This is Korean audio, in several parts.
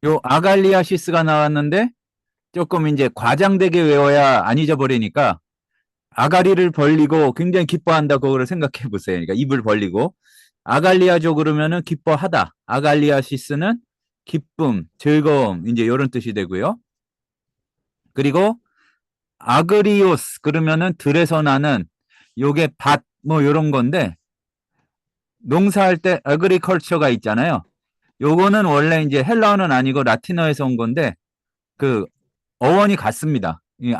요 아갈리아시스가 나왔는데 조금 이제 과장되게 외워야 안 잊어버리니까 아가리를 벌리고 굉장히 기뻐한다 그거를 생각해 보세요. 그러니까 입을 벌리고 아갈리아족 그러면은 기뻐하다. 아갈리아시스는 기쁨, 즐거움 이제 이런 뜻이 되고요. 그리고 아그리오스 그러면은 들에서 나는 요게 밭 뭐 요런 건데 농사할 때 어그리컬처가 있잖아요. 요거는 원래 이제 헬라어는 아니고 라틴어에서 온 건데 그 어원이 같습니다. 이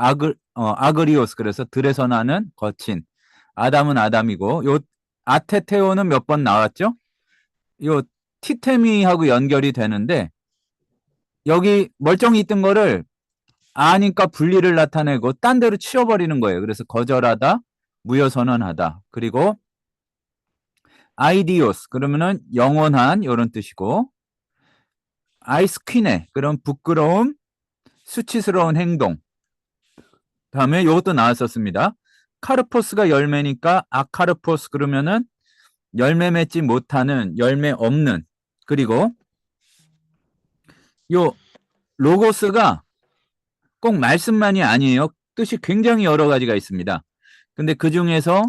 아그리오스 그래서 들에서 나는 거친 아담은 아담이고 요 아테테오는 몇 번 나왔죠? 요 티테미하고 연결이 되는데 여기 멀쩡히 있던 거를 아니까 분리를 나타내고 딴 데로 치워버리는 거예요. 그래서 거절하다, 무효선언하다. 그리고 아이디오스 그러면은 영원한 이런 뜻이고 아이스퀴네 그럼 부끄러움, 수치스러운 행동. 다음에 이것도 나왔었습니다. 카르포스가 열매니까 아카르포스 그러면은 열매 맺지 못하는 열매 없는 그리고 요 로고스가 꼭 말씀만이 아니에요. 뜻이 굉장히 여러 가지가 있습니다. 근데 그 중에서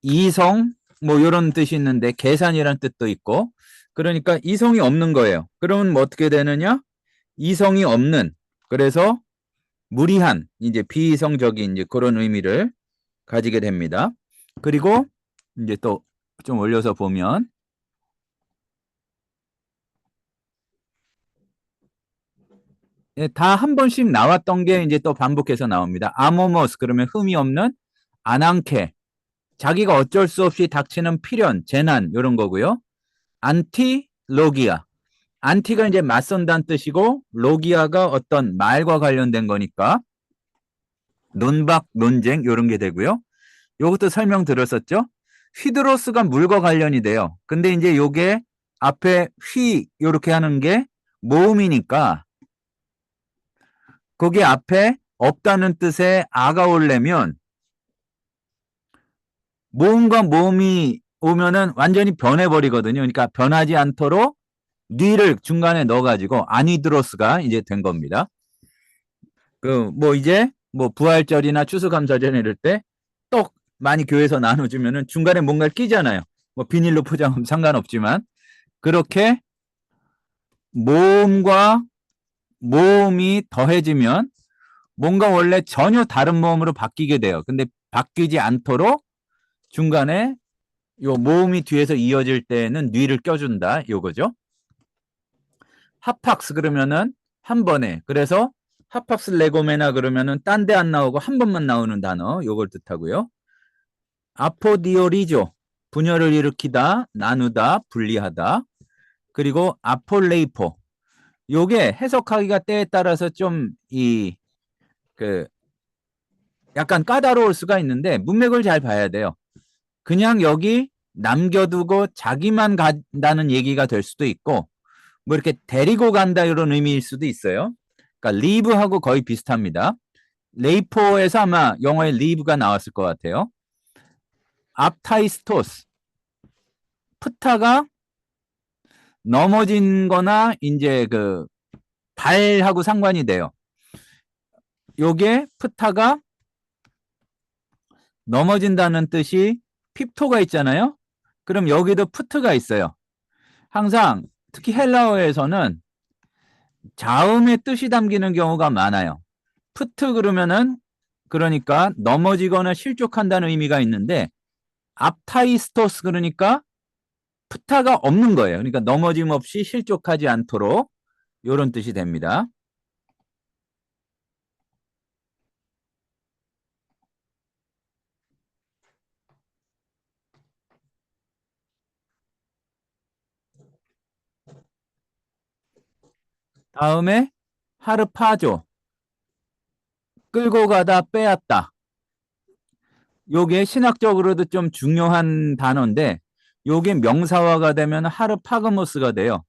이성 뭐 이런 뜻이 있는데 계산이란 뜻도 있고 그러니까 이성이 없는 거예요. 그러면 뭐 어떻게 되느냐? 이성이 없는 그래서 무리한 이제 비이성적인 이제 그런 의미를 가지게 됩니다. 그리고 이제 또 좀 올려서 보면 다 한 번씩 나왔던 게 이제 또 반복해서 나옵니다. 아모모스 그러면 흠이 없는 아난케 자기가 어쩔 수 없이 닥치는 필연, 재난 이런 거고요. 안티 로기아 안티가 이제 맞선다는 뜻이고 로기아가 어떤 말과 관련된 거니까 논박, 논쟁 이런 게 되고요. 요것도 설명 들었었죠? 휘드로스가 물과 관련이 돼요. 근데 이제 요게 앞에 휘 이렇게 하는 게 모음이니까 거기 앞에 없다는 뜻의 아가 오려면 모음과 모음이 오면은 완전히 변해버리거든요. 그러니까 변하지 않도록 뉘를 중간에 넣어가지고 아니드로스가 이제 된 겁니다. 그 뭐 이제 뭐 부활절이나 추수감사절 이럴 때 떡 많이 교회에서 나눠주면은 중간에 뭔가를 끼잖아요. 뭐 비닐로 포장하면 상관없지만 그렇게 모음과 모음이 더해지면 뭔가 원래 전혀 다른 모음으로 바뀌게 돼요. 근데 바뀌지 않도록 중간에 요 모음이 뒤에서 이어질 때는 뉘를 껴준다. 요거죠. 하팍스 그러면은 한 번에. 그래서 하팍스 레고메나 그러면은 딴 데 안 나오고 한 번만 나오는 단어. 요걸 뜻하고요. 아포디오리조 분열을 일으키다, 나누다, 분리하다. 그리고 아폴레이포. 요게 해석하기가 때에 따라서 좀 그 약간 까다로울 수가 있는데 문맥을 잘 봐야 돼요. 그냥 여기 남겨두고 자기만 간다는 얘기가 될 수도 있고 뭐 이렇게 데리고 간다 이런 의미일 수도 있어요. 그러니까 리브하고 거의 비슷합니다. 레이포에서 아마 영어에 리브가 나왔을 것 같아요. 앞타이스토스 프타가 넘어진 거나 이제 그 발하고 상관이 돼요. 요게 프타가 넘어진다는 뜻이 핍토가 있잖아요. 그럼 여기도 푸트가 있어요. 항상 특히 헬라어에서는 자음의 뜻이 담기는 경우가 많아요. 푸트 그러면은 그러니까 넘어지거나 실족한다는 의미가 있는데 앞타이스토스 그러니까 푸타가 없는 거예요. 그러니까 넘어짐 없이 실족하지 않도록 이런 뜻이 됩니다. 다음에 하르파조 끌고 가다 빼앗다. 요게 신학적으로도 좀 중요한 단어인데 요게 명사화가 되면 하르파그모스가 돼요.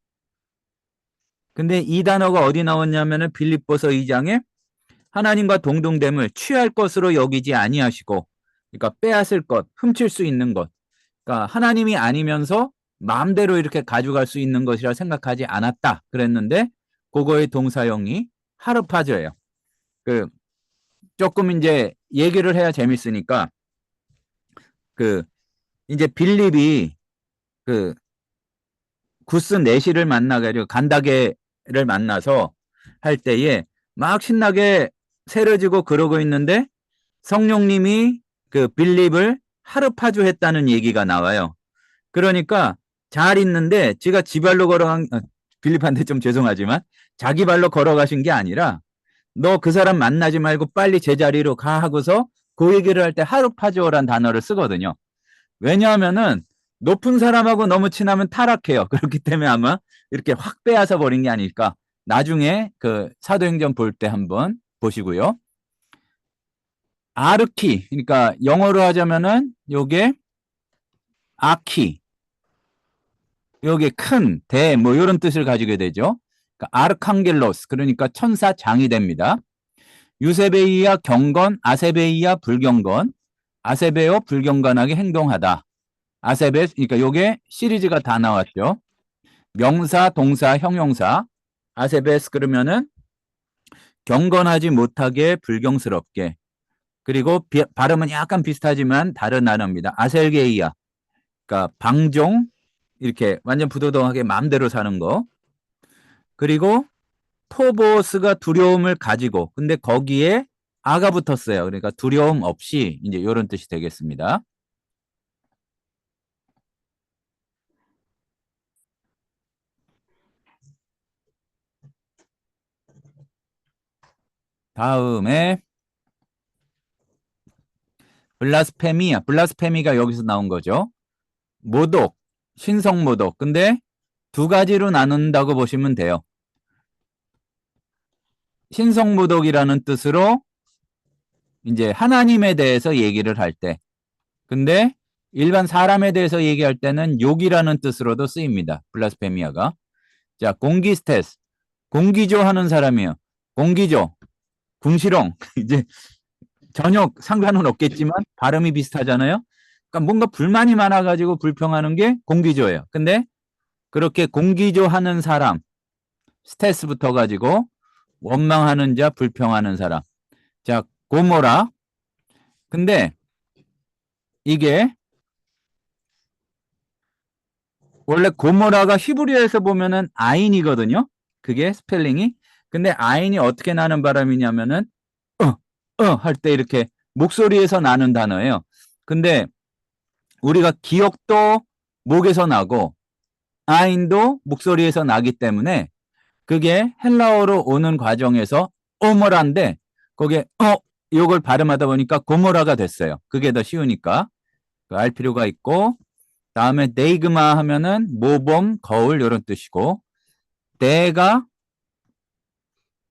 근데 이 단어가 어디 나왔냐면은 빌립보서 2장에 하나님과 동등됨을 취할 것으로 여기지 아니하시고 그러니까 빼앗을 것, 훔칠 수 있는 것. 그러니까 하나님이 아니면서 마음대로 이렇게 가져갈 수 있는 것이라 생각하지 않았다. 그랬는데 그거의 동사형이 하르파저예요. 그 조금 이제 얘기를 해야 재밌으니까 그 이제 빌립이 그 구스 내시를 만나가지고 간다게를 만나서 할 때에 막 신나게 세려지고 그러고 있는데 성령님이 그 빌립을 하르파주 했다는 얘기가 나와요. 그러니까 잘 있는데 지가 지 발로 걸어간 빌립한테 좀 죄송하지만 자기 발로 걸어가신 게 아니라 너 그 사람 만나지 말고 빨리 제자리로 가 하고서 그 얘기를 할 때 하르파주어란 단어를 쓰거든요. 왜냐하면은 높은 사람하고 너무 친하면 타락해요. 그렇기 때문에 아마 이렇게 확 빼앗아 버린 게 아닐까. 나중에 그 사도행전 볼 때 한번 보시고요. 아르키, 그러니까 영어로 하자면은 요게 아키, 요게 큰, 대, 뭐 이런 뜻을 가지게 되죠. 그러니까 아르칸겔로스, 그러니까 천사장이 됩니다. 유세베이야 경건, 아세베이야 불경건, 아세베오 불경건하게 행동하다. 아세베, 그러니까 요게 시리즈가 다 나왔죠. 명사, 동사, 형용사. 아세베스 그러면은 경건하지 못하게 불경스럽게. 그리고 발음은 약간 비슷하지만 다른 단어입니다. 아셀게이아. 그러니까 방종, 이렇게 완전 부도덕하게 마음대로 사는 거. 그리고 포보스가 두려움을 가지고, 근데 거기에 아가 붙었어요. 그러니까 두려움 없이 이제 이런 뜻이 되겠습니다. 다음에 블라스페미아. 블라스페미가 여기서 나온 거죠. 모독, 신성모독. 근데 두 가지로 나눈다고 보시면 돼요. 신성모독이라는 뜻으로 이제 하나님에 대해서 얘기를 할 때. 근데 일반 사람에 대해서 얘기할 때는 욕이라는 뜻으로도 쓰입니다. 블라스페미아가. 자, 공기스테스. 공기조 하는 사람이에요. 공기조. 궁시렁. 이제 전혀 상관은 없겠지만 발음이 비슷하잖아요. 그러니까 뭔가 불만이 많아가지고 불평하는 게 공기조예요. 근데 그렇게 공기조 하는 사람, 스테스 붙어가지고 원망하는 자, 불평하는 사람. 자, 고모라. 근데 이게 원래 고모라가 히브리어에서 보면은 아인이거든요. 그게 스펠링이. 근데 아인이 어떻게 나는 발음이냐면은 할 때 이렇게 목소리에서 나는 단어예요. 근데 우리가 기억도 목에서 나고 아인도 목소리에서 나기 때문에 그게 헬라어로 오는 과정에서 오모라인데 거기에 요걸 발음하다 보니까 고모라가 됐어요. 그게 더 쉬우니까 알 필요가 있고 다음에 네이그마 하면은 모범, 거울 이런 뜻이고 데가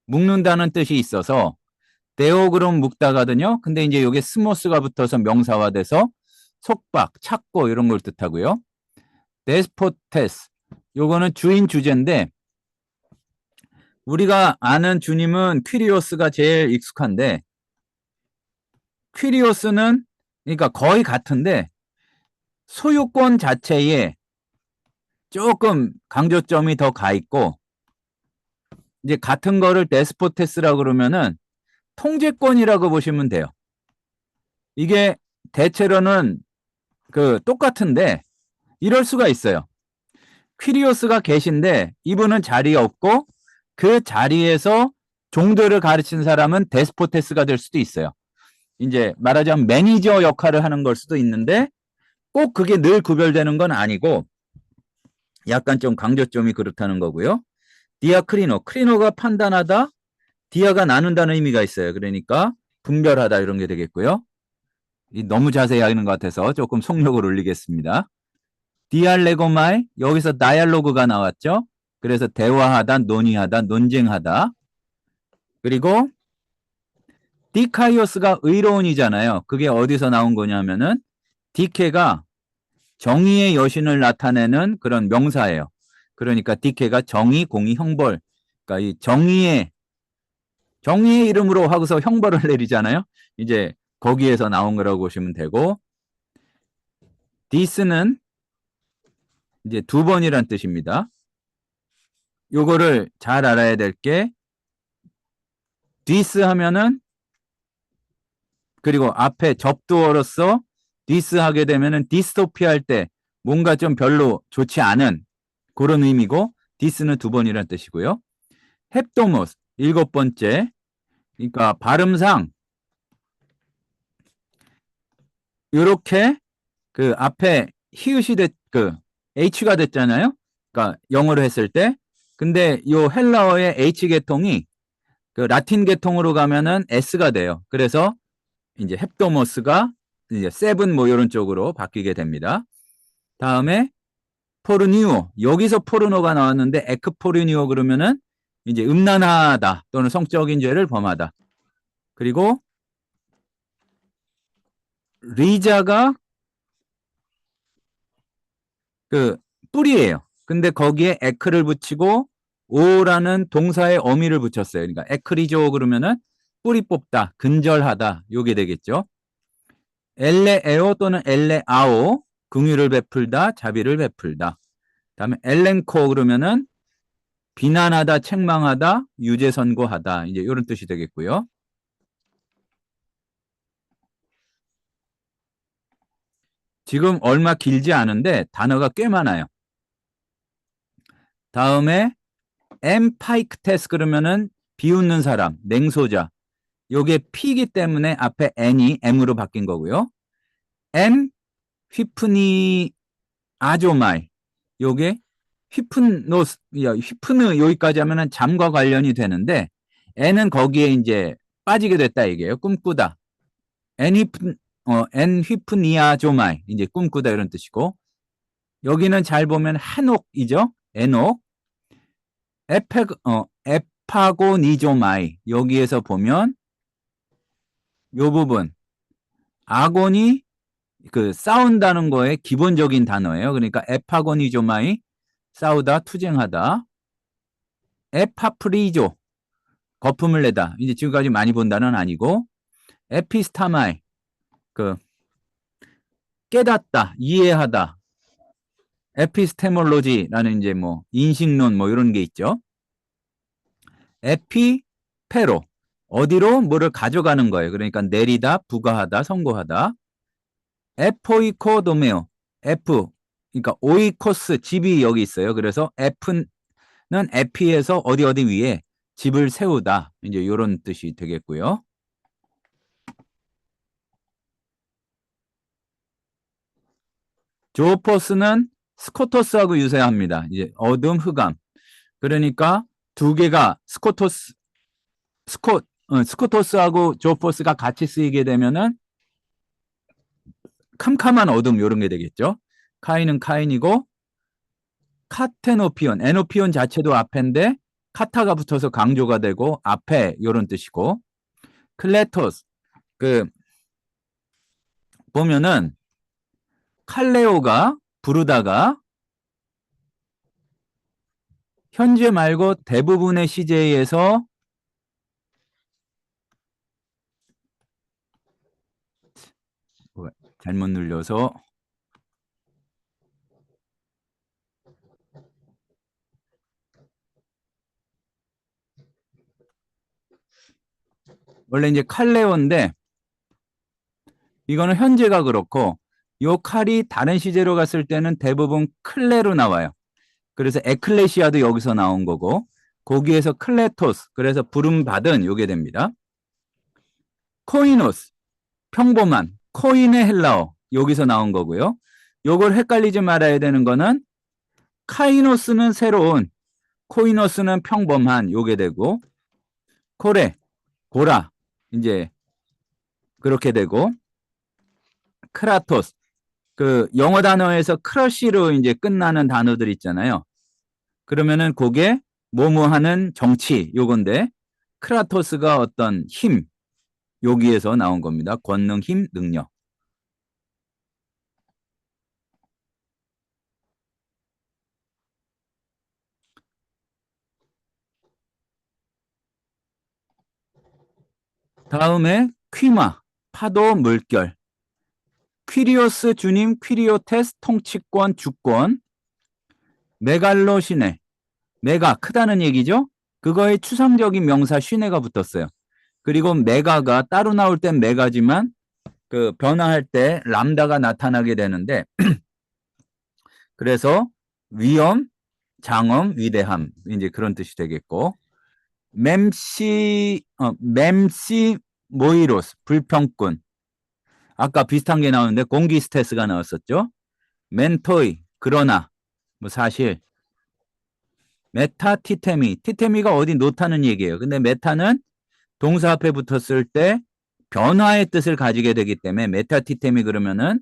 묶는다는 뜻이 있어서 데오그럼 묶다가거든요. 근데 이제 이게 스모스가 붙어서 명사화돼서 속박, 찾고 이런 걸 뜻하고요. 데스포테스 요거는 주인 주제인데 우리가 아는 주님은 퀴리오스가 제일 익숙한데 퀴리오스는 그러니까 거의 같은데 소유권 자체에 조금 강조점이 더 가 있고 이제 같은 거를 데스포테스라고 그러면은 통제권이라고 보시면 돼요. 이게 대체로는 그 똑같은데 이럴 수가 있어요. 퀴리오스가 계신데 이분은 자리에 없고 그 자리에서 종들을 가르친 사람은 데스포테스가 될 수도 있어요. 이제 말하자면 매니저 역할을 하는 걸 수도 있는데 꼭 그게 늘 구별되는 건 아니고 약간 좀 강조점이 그렇다는 거고요. 디아크리노, 크리노가 판단하다, 디아가 나눈다는 의미가 있어요. 그러니까 분별하다 이런 게 되겠고요. 너무 자세히 하는 것 같아서 조금 속력을 올리겠습니다. 디알레고마이, 여기서 다이알로그가 나왔죠. 그래서 대화하다, 논의하다, 논쟁하다. 그리고 디카이오스가 의로운이잖아요. 그게 어디서 나온 거냐면은 디케가 정의의 여신을 나타내는 그런 명사예요. 그러니까 디케가 정의, 공의, 형벌. 그러니까 이 정의의 이름으로 하고서 형벌을 내리잖아요. 이제 거기에서 나온 거라고 보시면 되고 디스는 이제 두 번이란 뜻입니다. 요거를 잘 알아야 될 게 디스 하면은 그리고 앞에 접두어로서 디스 하게 되면은 디스토피아 할 때 뭔가 좀 별로 좋지 않은 그런 의미고 디스는 두 번이라는 뜻이고요. 헵도모스 일곱 번째 그러니까 발음상 이렇게 그 앞에 히읗이 그 H가 됐잖아요. 그러니까 영어로 했을 때. 근데 요 헬라어의 H 계통이 그 라틴 계통으로 가면은 S가 돼요. 그래서 이제 헵도모스가 이제 세븐 뭐 이런 쪽으로 바뀌게 됩니다. 다음에 포르니오 여기서 포르노가 나왔는데 에크포르니오 그러면은 이제 음란하다 또는 성적인 죄를 범하다. 그리고 리자가 그 뿌리예요. 근데 거기에 에크를 붙이고 오라는 동사의 어미를 붙였어요. 그러니까 에크리조 그러면은 뿌리 뽑다, 근절하다 요게 되겠죠. 엘레에오 또는 엘레아오 긍휼을 베풀다, 자비를 베풀다. 다음에 엘렌코 그러면은 비난하다, 책망하다, 유죄 선고하다. 이제 이런 뜻이 되겠고요. 지금 얼마 길지 않은데 단어가 꽤 많아요. 다음에 엠파이크테스 그러면은 비웃는 사람, 냉소자. 요게 P이기 때문에 앞에 N이 M으로 바뀐 거고요. M 휘프니 아조마이. 요게 휘프노스, 휘프느 여기까지 하면은 잠과 관련이 되는데 N은 거기에 이제 빠지게 됐다 이게요. 꿈꾸다. 엔 휘프니아조마이. 이제 꿈꾸다 이런 뜻이고 여기는 잘 보면 한옥이죠. 에녹. 에파고니조마이. 여기에서 보면 요 부분 아곤이 그 싸운다는 거에 기본적인 단어예요. 그러니까 에파고니조마이 싸우다 투쟁하다. 에파프리조 거품을 내다. 이제 지금까지 많이 본 단어는 아니고 에피스타마이 그 깨닫다 이해하다. 에피스테몰로지라는 이제 뭐 인식론 뭐 이런 게 있죠. 에피페로 어디로 뭐를 가져가는 거예요. 그러니까 내리다, 부과하다, 선고하다. 에포이코도메오 F 그러니까 오이코스 집이 여기 있어요. 그래서 F는 에피에서 어디 어디 위에 집을 세우다 이제 이런 뜻이 되겠고요. 조포스는 스코토스하고 유사합니다. 이제 어둠, 흑암. 그러니까 두 개가 스코토스하고 조포스가 같이 쓰이게 되면은 캄캄한 어둠 이런 게 되겠죠. 카인은 카인이고 카테노피온, 에노피온 자체도 앞인데 카타가 붙어서 강조가 되고 앞에 이런 뜻이고 클레토스 그 보면은 칼레오가 부르다가 현재 말고 대부분의 시제에서 잘못 눌려서 원래 이제 칼레오인데 이거는 현재가 그렇고 요 칼이 다른 시제로 갔을 때는 대부분 클레로 나와요. 그래서 에클레시아도 여기서 나온 거고 거기에서 클레토스 그래서 부름받은 요게 됩니다. 코이노스 평범한 코인의 헬라어 여기서 나온 거고요. 요걸 헷갈리지 말아야 되는 거는 카이노스는 새로운 코이노스는 평범한 요게 되고 코레 고라 이제 그렇게 되고 크라토스 그 영어 단어에서 크러쉬로 이제 끝나는 단어들 있잖아요. 그러면은 그게 뭐뭐 하는 정치 요건데 크라토스가 어떤 힘 여기에서 나온 겁니다. 권능, 힘, 능력. 다음에 퀴마 파도 물결 퀴리오스 주님 퀴리오테스 통치권 주권 메갈로 시내 메가 크다는 얘기죠. 그거에 추상적인 명사 쉰에가 붙었어요. 그리고 메가가 따로 나올 땐 메가지만 그 변화할 때 람다가 나타나게 되는데 그래서 위엄, 장엄, 위대함 이제 그런 뜻이 되겠고 mem시 모이로스 불평꾼 아까 비슷한 게 나오는데 공기스테스가 나왔었죠. 멘토이 그러나 뭐 사실 메타 티테미 티테미가 어디 놓다는 얘기예요. 근데 메타는 동사 앞에 붙었을 때 변화의 뜻을 가지게 되기 때문에 메타 티테미 그러면은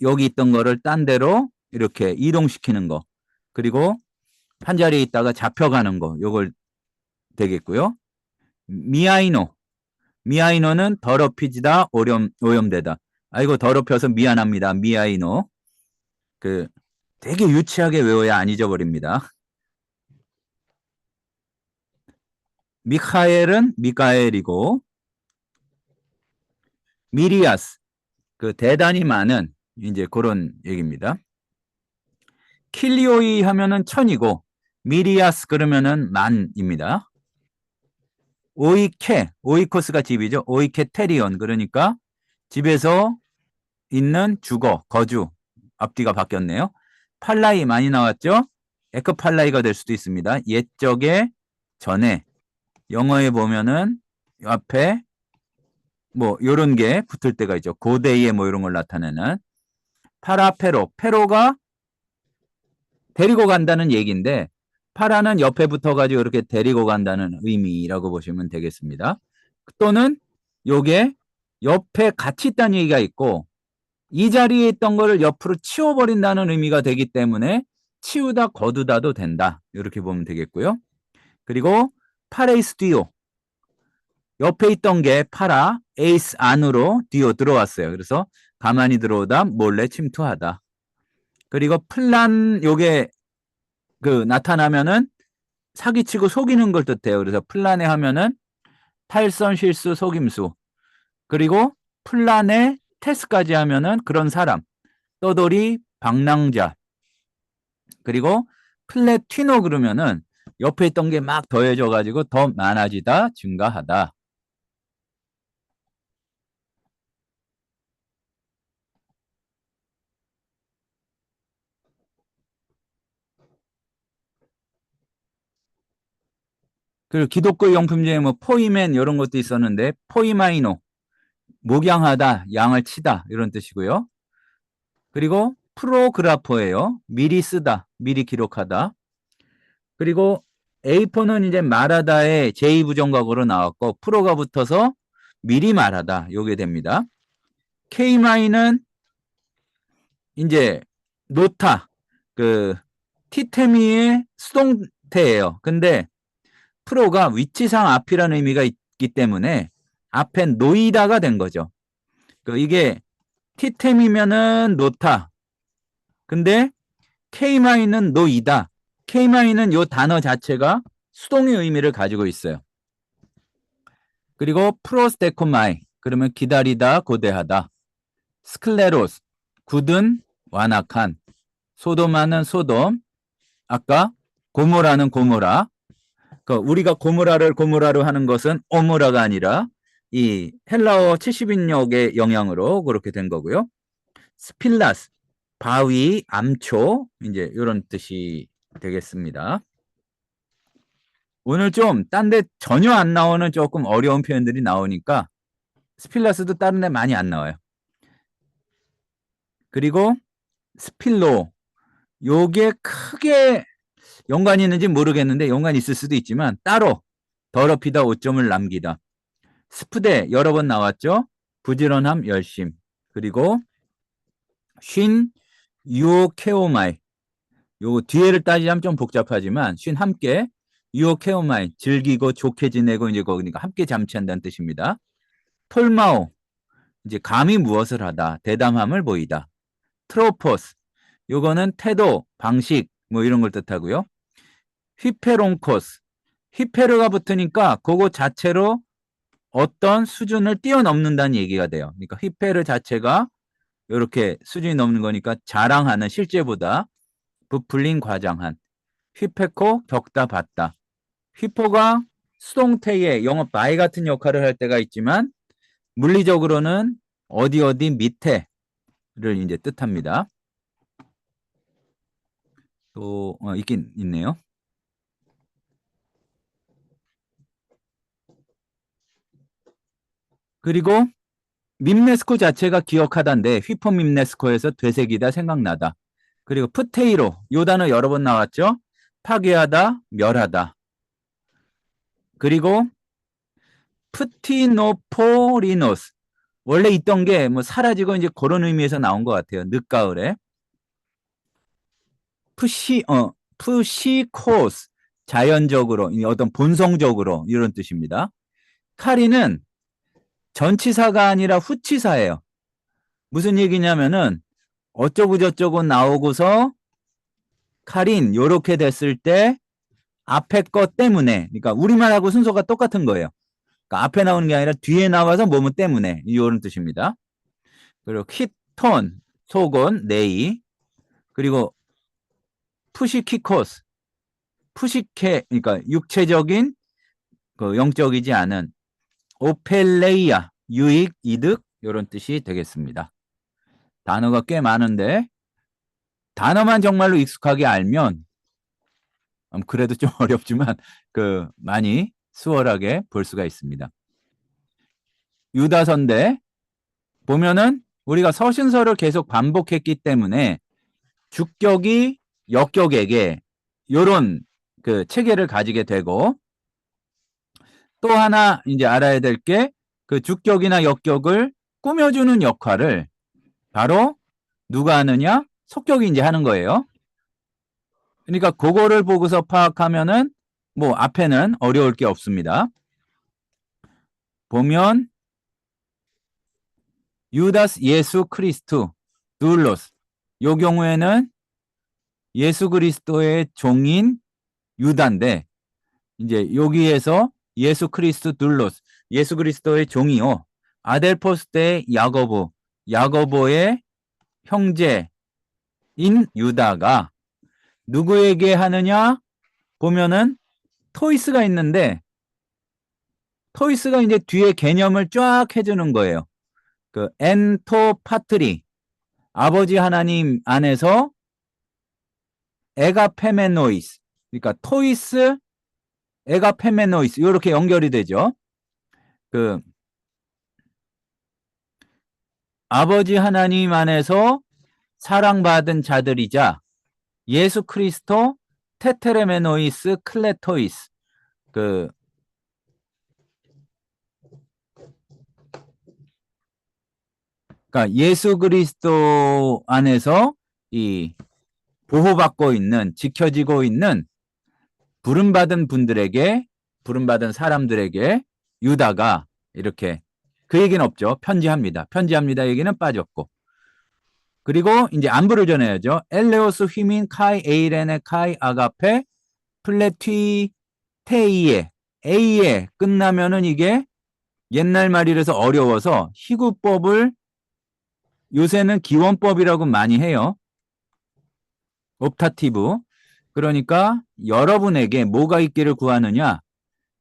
여기 있던 거를 딴 데로 이렇게 이동시키는 거 그리고 한 자리에 있다가 잡혀가는 거 요걸 되겠고요. 미아이노 미아이노는 더럽히지다 오염되다. 아이고 더럽혀서 미안합니다. 미아이노 그 되게 유치하게 외워야 안 잊어버립니다. 미카엘은 미카엘이고 미리아스 그 대단히 많은 이제 그런 얘기입니다. 킬리오이 하면은 천이고 미리아스 그러면은 만입니다. 오이코스가 집이죠. 오이케 테리온 그러니까 집에서 있는 주거, 거주 앞뒤가 바뀌었네요. 팔라이 많이 나왔죠? 에크팔라이가 될 수도 있습니다. 옛적에 전에 영어에 보면은 앞에 뭐 요런 게 붙을 때가 있죠. 고대의 뭐 이런 걸 나타내는 파라페로 페로가 데리고 간다는 얘기인데 파라는 옆에 붙어가지고 이렇게 데리고 간다는 의미라고 보시면 되겠습니다. 또는 요게 옆에 같이 있다는 얘기가 있고 이 자리에 있던 거를 옆으로 치워버린다는 의미가 되기 때문에 치우다 거두다도 된다. 이렇게 보면 되겠고요. 그리고 파레이스 뒤오 옆에 있던 게 파라 에이스 안으로 뒤오 들어왔어요. 그래서 가만히 들어오다 몰래 침투하다. 그리고 플란 요게 그 나타나면은 사기치고 속이는 걸 뜻해요. 그래서 플란에 하면은 탈선 실수 속임수 그리고 플란에 테스까지 하면은 그런 사람 떠돌이 방랑자 그리고 플래티노 그러면은 옆에 있던 게 막 더해져 가지고 더 많아지다 증가하다. 그리고 기독교 용품 중에 뭐 포이맨 이런 것도 있었는데 포이마이노 목양하다 양을 치다 이런 뜻이고요. 그리고 프로그라퍼예요. 미리 쓰다 미리 기록하다. 그리고 A4는 이제 말하다의 제2부정각으로 나왔고 프로가 붙어서 미리 말하다 요게 됩니다. K마이는 이제 노타 그 티테미의 수동태예요. 근데 프로가 위치상 앞이라는 의미가 있기 때문에 앞엔 놓이다가 된 거죠. 이게 티템이면은 노타. 근데 K마이는 놓이다. K마이는 요 단어 자체가 수동의 의미를 가지고 있어요. 그리고 프로스테코마이 그러면 기다리다 고대하다. 스클레로스 굳은 완악한 소돔하는 소돔 아까 고모라는 고모라 우리가 고무라를 고무라로 하는 것은 오무라가 아니라 이 헬라어 70인역의 영향으로 그렇게 된 거고요. 스필라스, 바위, 암초 이제 이런 뜻이 되겠습니다. 오늘 좀 딴 데 전혀 안 나오는 조금 어려운 표현들이 나오니까 스필라스도 다른 데 많이 안 나와요. 그리고 스필로 요게 크게 연관이 있는지 모르겠는데 연관이 있을 수도 있지만 따로 더럽히다 오점을 남기다. 스프데 여러 번 나왔죠. 부지런함 열심 그리고 쉰 유오케오마이 요 뒤에를 따지자면 좀 복잡하지만 쉰 함께 유오케오마이 즐기고 좋게 지내고 이제 거기니까 함께 잠치한다는 뜻입니다. 톨마오 이제 감히 무엇을 하다 대담함을 보이다. 트로포스 요거는 태도 방식 뭐 이런 걸 뜻하고요. 휘페론코스 휘페르가 붙으니까 그거 자체로 어떤 수준을 뛰어넘는다는 얘기가 돼요. 그러니까 휘페르 자체가 이렇게 수준이 넘는 거니까 자랑하는 실제보다 부풀린 과장한 휘페코 겪다 봤다. 휘포가 수동태의 영어 by 같은 역할을 할 때가 있지만 물리적으로는 어디 어디 밑에를 이제 뜻합니다. 또 있긴 있네요. 그리고 밈네스코 자체가 기억하다인데 휘포 밈네스코에서 되새기다 생각나다. 그리고 푸테이로 요 단어 여러 번 나왔죠. 파괴하다, 멸하다. 그리고 푸티노포리노스 원래 있던 게 뭐 사라지고 이제 그런 의미에서 나온 것 같아요. 늦가을에 푸시코스 자연적으로 어떤 본성적으로 이런 뜻입니다. 카리는 전치사가 아니라 후치사예요. 무슨 얘기냐면은 어쩌고 저쩌고 나오고서 카린 요렇게 됐을 때 앞에 것 때문에 그러니까 우리말하고 순서가 똑같은 거예요. 그러니까 앞에 나오는 게 아니라 뒤에 나와서 뭐뭐 때문에 이런 뜻입니다. 그리고 키톤 속은 네이 그리고 푸시키코스 푸시케 그러니까 육체적인 그 영적이지 않은 오펠레이아 유익 이득 이런 뜻이 되겠습니다. 단어가 꽤 많은데 단어만 정말로 익숙하게 알면 그래도 좀 어렵지만 그 많이 수월하게 볼 수가 있습니다. 유다선대 보면은 우리가 서신서를 계속 반복했기 때문에 주격이 역격에게 요런 그 체계를 가지게 되고 또 하나 이제 알아야 될 게 그 주격이나 역격을 꾸며주는 역할을 바로 누가 하느냐? 속격이 이제 하는 거예요. 그러니까 그거를 보고서 파악하면은 뭐 앞에는 어려울 게 없습니다. 보면 유다스 예수 크리스투 둘로스 요 경우에는 예수 그리스도의 종인 유다인데 이제 여기에서 예수 크리스도 둘로스 예수 그리스도의 종이요 아델포스 때 야고보의 형제인 유다가 누구에게 하느냐 보면은 토이스가 있는데 토이스가 이제 뒤에 개념을 쫙 해주는 거예요. 그 엔토파트리 아버지 하나님 안에서 에가페메노이스 그러니까 토이스 에가페메노이스 이렇게 연결이 되죠. 그 아버지 하나님 안에서 사랑받은 자들이자 예수 크리스토 테테레메노이스 클레토이스 그 그러니까 예수 그리스도 안에서 이 보호받고 있는 지켜지고 있는 부름받은 분들에게 부름받은 사람들에게 유다가 이렇게 그 얘기는 없죠. 편지합니다 얘기는 빠졌고 그리고 이제 안부를 전해야죠. 엘레오스 휘민 카이 에이레네 카이 아가페 플레티 테이에 A에 끝나면은 이게 옛날 말이라서 어려워서 희구법을 요새는 기원법이라고 많이 해요. 옵타티브. 그러니까 여러분에게 뭐가 있기를 구하느냐?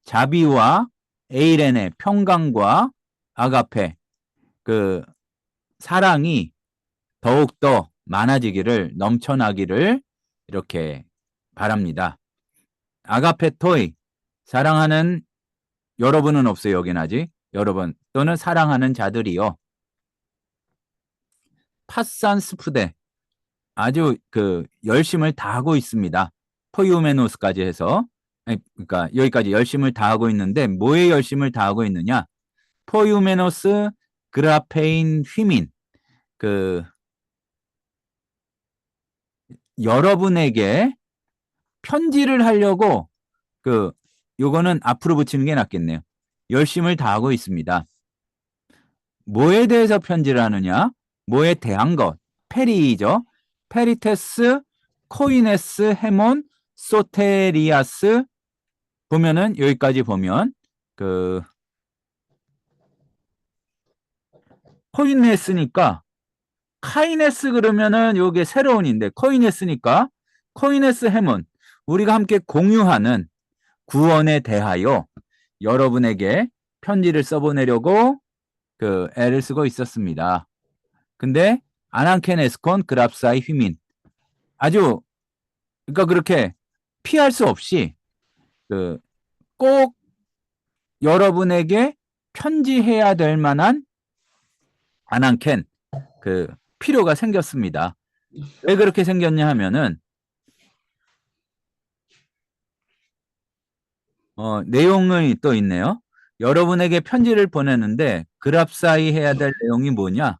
자비와 에이렌의 평강과 아가페 그 사랑이 더욱더 많아지기를 넘쳐나기를 이렇게 바랍니다. 아가페토이 사랑하는 여러분은 없어요. 여긴 아직. 여러분 또는 사랑하는 자들이요. 파산스푸데 아주 그 열심을 다하고 있습니다. 포유메노스까지 해서 그러니까 여기까지 열심을 다하고 있는데 뭐에 열심을 다하고 있느냐? 포유메노스 그라페인 휘민 그 여러분에게 편지를 하려고 그 요거는 앞으로 붙이는 게 낫겠네요. 열심을 다하고 있습니다. 뭐에 대해서 편지를 하느냐? 뭐에 대한 것. 페리죠. 페리테스, 코이네스, 헤몬, 소테리아스 보면은 여기까지 보면 그 코이네스니까 카이네스 그러면은 요게 새로운인데 코이네스니까 코이네스 헤몬 우리가 함께 공유하는 구원에 대하여 여러분에게 편지를 써보내려고 애를 쓰고 있었습니다. 근데 아난켄 에스콘 그랍사이 휘민 아주 그러니까 그렇게 피할 수 없이 꼭 여러분에게 편지해야 될 만한 아난켄 필요가 생겼습니다. 왜 그렇게 생겼냐 하면은 내용이 또 있네요. 여러분에게 편지를 보내는데 그랍사이 해야 될 내용이 뭐냐?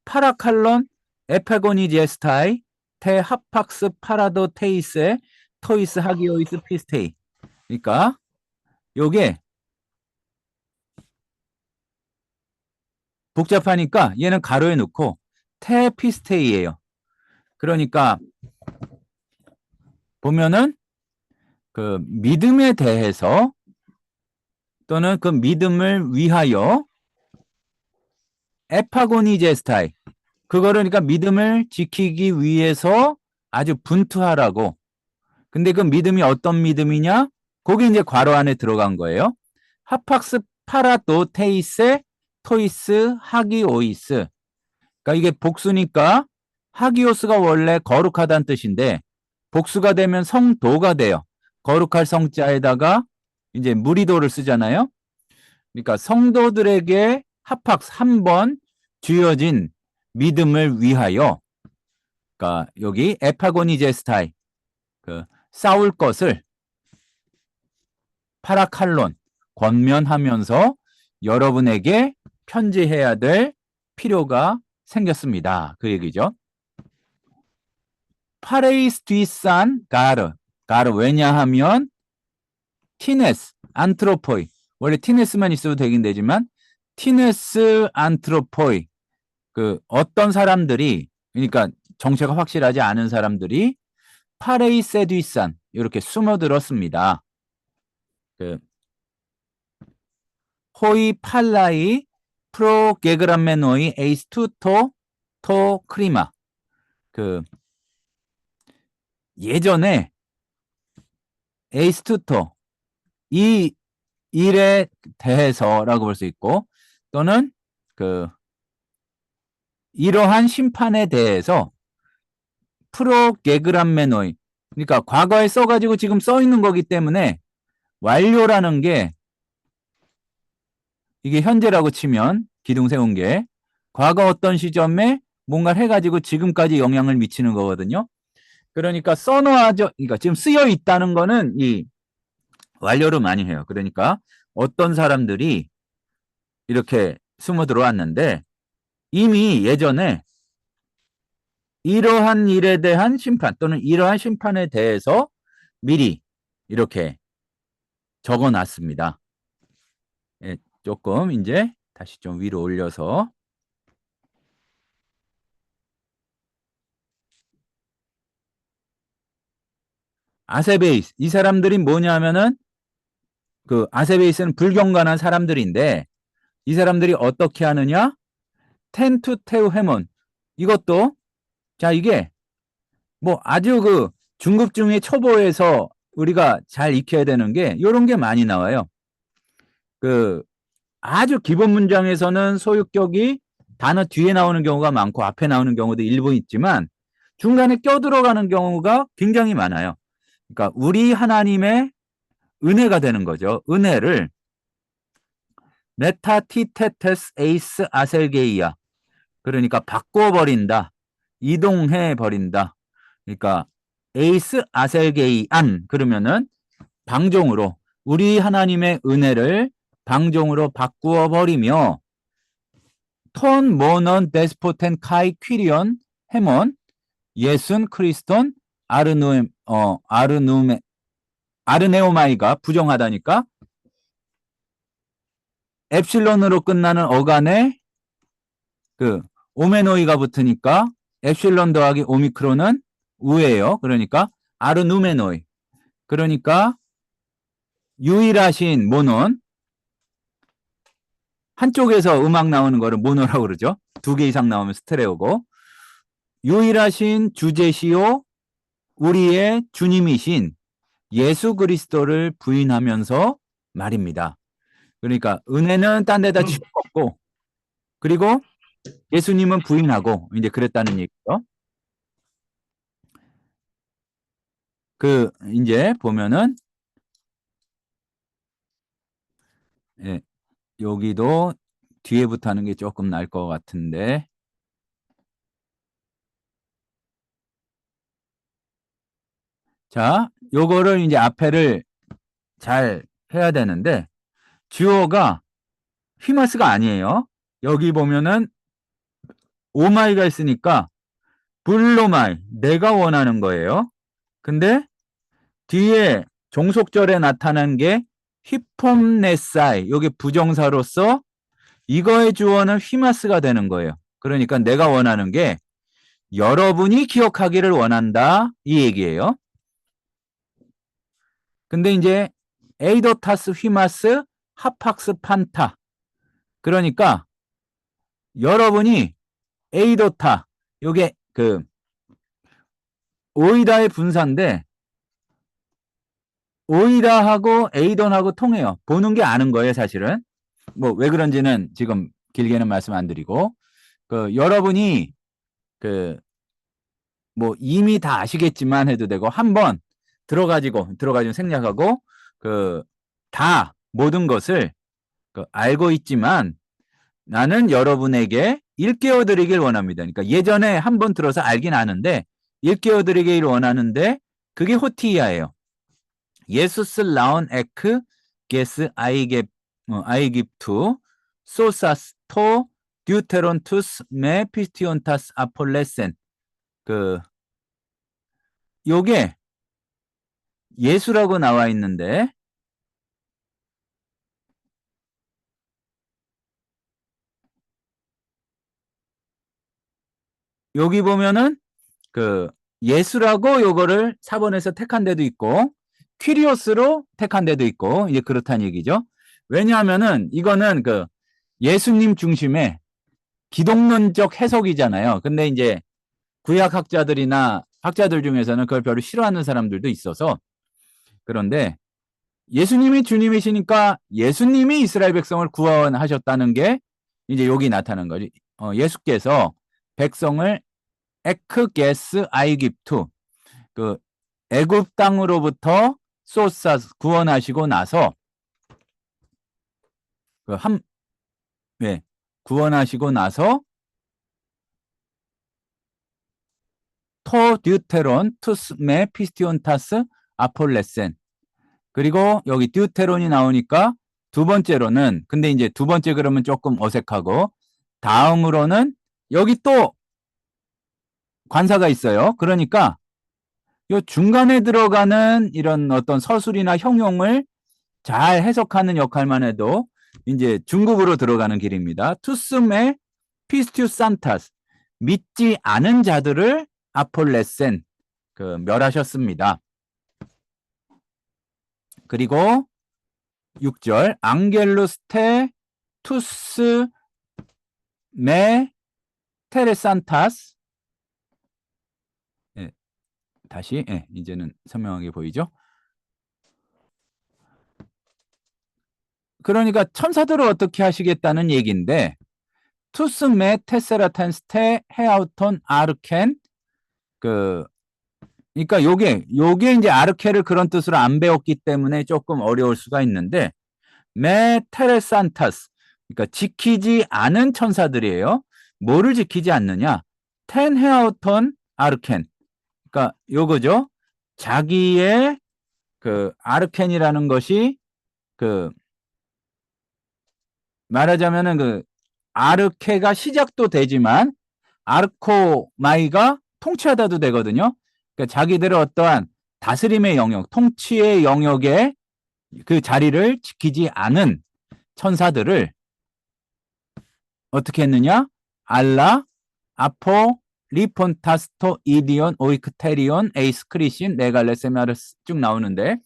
파라칼론 에파고니 제스타이 테 하팍스 파라도 테이스에 토이스 하기오이스 피스테이. 그러니까 요게 복잡하니까 얘는 가로에 넣고 테 피스테이예요. 그러니까 보면은 믿음에 대해서 또는 그 믿음을 위하여 에파고니제스타이 그거를 그러니까 믿음을 지키기 위해서 아주 분투하라고. 근데 그 믿음이 어떤 믿음이냐? 거기 이제 괄호 안에 들어간 거예요. 하팍스 파라도 테이세 토이스 하기오이스. 그러니까 이게 복수니까 하기오스가 원래 거룩하다는 뜻인데 복수가 되면 성도가 돼요. 거룩할 성자에다가 이제 무리도를 쓰잖아요. 그러니까 성도들에게 하팍스 한 번 주어진 믿음을 위하여 그러니까 여기 에파고니제스타이 싸울 것을 파라칼론 권면하면서 여러분에게 편지해야 될 필요가 생겼습니다. 그 얘기죠. 파레이스 뒤산 가르 왜냐하면 티네스 안트로포이 원래 티네스만 있어도 되긴 되지만 티네스 안트로포이 어떤 사람들이 그러니까 정체가 확실하지 않은 사람들이 파레이세 뒤산 이렇게 숨어들었습니다. 호이 팔라이 프로게그람메노이 에이스투토 토 크리마 예전에 에이스투토 이 일에 대해서라고 볼 수 있고 또는 이러한 심판에 대해서 프로게그람메노이 그러니까 과거에 써가지고 지금 써 있는 거기 때문에 완료라는 게 이게 현재라고 치면 기둥 세운 게 과거 어떤 시점에 뭔가를 해가지고 지금까지 영향을 미치는 거거든요. 그러니까 그러니까 지금 쓰여 있다는 거는 이 완료를 많이 해요. 그러니까 어떤 사람들이 이렇게 숨어 들어왔는데 이미 예전에 이러한 일에 대한 심판 또는 이러한 심판에 대해서 미리 이렇게 적어놨습니다. 예, 조금 이제 다시 좀 위로 올려서 아세베이스 이 사람들이 뭐냐 하면은 아세베이스는 불경건한 사람들인데 이 사람들이 어떻게 하느냐? 텐투테우 헤몬 이것도 자 이게 뭐 아주 중급 중의 초보에서 우리가 잘 익혀야 되는 게 이런 게 많이 나와요. 아주 기본 문장에서는 소유격이 단어 뒤에 나오는 경우가 많고 앞에 나오는 경우도 일부 있지만 중간에 껴들어가는 경우가 굉장히 많아요. 그러니까 우리 하나님의 은혜가 되는 거죠. 은혜를 메타티테테스 에이스 아셀게이아 그러니까 바꿔버린다. 이동해버린다. 그러니까 에이스 아셀게이안 그러면은 방종으로 우리 하나님의 은혜를 방종으로 바꾸어 버리며 톤 모넌 데스포텐 카이 퀴리온 헤몬 예순 크리스톤 아르네오마이가 부정하다니까 엡실론으로 끝나는 어간에 오메노이가 붙으니까 엡실론 더하기 오미크론은 우예요. 그러니까 아르누메노이 그러니까 유일하신 모논 한쪽에서 음악 나오는 거를 모노라고 그러죠. 2개 이상 나오면 스테레오고 유일하신 주제시요 우리의 주님이신 예수 그리스도를 부인하면서 말입니다. 그러니까 은혜는 딴 데다 치웠고 그리고 예수님은 부인하고 이제 그랬다는 얘기죠. 이제 보면은 예, 여기도 뒤에부터 하는 게 조금 나을 것 같은데 자, 요거를 이제 앞에를 잘 해야 되는데 주어가 휘마스가 아니에요. 여기 보면은 오마이가 있으니까 불로마이 내가 원하는 거예요. 근데 뒤에 종속절에 나타난 게 히폼네사이 요게 부정사로서 이거의 주어는 휘마스가 되는 거예요. 그러니까 내가 원하는 게 여러분이 기억하기를 원한다 이 얘기예요. 근데 이제 에이도타스 휘마스 하팍스 판타 그러니까 여러분이 에이도타 요게 오이다의 분사인데 오이다하고 에이돈하고 통해요. 보는 게 아는 거예요, 사실은. 뭐 왜 그런지는 지금 길게는 말씀 안 드리고 여러분이 뭐 이미 다 아시겠지만 해도 되고 한번 들어가지고 생략하고 다 모든 것을 알고 있지만 나는 여러분에게 일깨워 드리길 원합니다. 그러니까 예전에 한번 들어서 알긴 아는데 일깨워 드리길 원하는데 그게 호티이아예요. 예수스 라온 에크 게스 아이깁투 소사스토 듀테론투스 메 피스티온타스 아폴레센 요게 예수라고 나와 있는데 여기 보면은 예수라고 요거를 4번에서 택한 데도 있고 퀴리오스로 택한 데도 있고 이제 그렇다는 얘기죠. 왜냐하면은 이거는 예수님 중심의 기독론적 해석이잖아요. 근데 이제 구약학자들이나 학자들 중에서는 그걸 별로 싫어하는 사람들도 있어서 그런데 예수님이 주님이시니까 예수님이 이스라엘 백성을 구원하셨다는 게 이제 여기 나타난 거지. 예수께서 백성을 에크게스 아이깁투 애굽 땅으로부터 쏘사 구원하시고 나서 구원하시고 나서 토 듀테론 투스메 피스티온타스 아폴레센 그리고 여기 듀테론이 나오니까 두 번째로는 근데 이제 두 번째 그러면 조금 어색하고 다음으로는 여기 또 관사가 있어요. 그러니까 요 중간에 들어가는 이런 어떤 서술이나 형용을 잘 해석하는 역할만 해도 이제 중국으로 들어가는 길입니다. 투스메 피스튜 산타스 믿지 않은 자들을 아폴레센 멸하셨습니다. 그리고 6절 앙겔루스테 투스 메 테레산타스 다시 이제는 선명하게 보이죠. 그러니까 천사들을 어떻게 하시겠다는 얘기인데 투스 메 테세라탄스테 헤아우톤 아르켄 그러니까 요게 이제 아르케를 그런 뜻으로 안 배웠기 때문에 조금 어려울 수가 있는데 메 테레산타스 그러니까 지키지 않은 천사들이에요. 뭐를 지키지 않느냐? 텐 헤아우톤 아르켄 그러니까 요거죠. 자기의 아르켄이라는 것이 말하자면은 아르케가 시작도 되지만 아르코마이가 통치하다도 되거든요. 그러니까 자기들의 어떠한 다스림의 영역, 통치의 영역에 그 자리를 지키지 않은 천사들을 어떻게 했느냐? 알라, 아포, 리폰타스토, 이디온, 오이크테리온, 에이스 크리신, 네갈레 세마르스 쭉 나오는데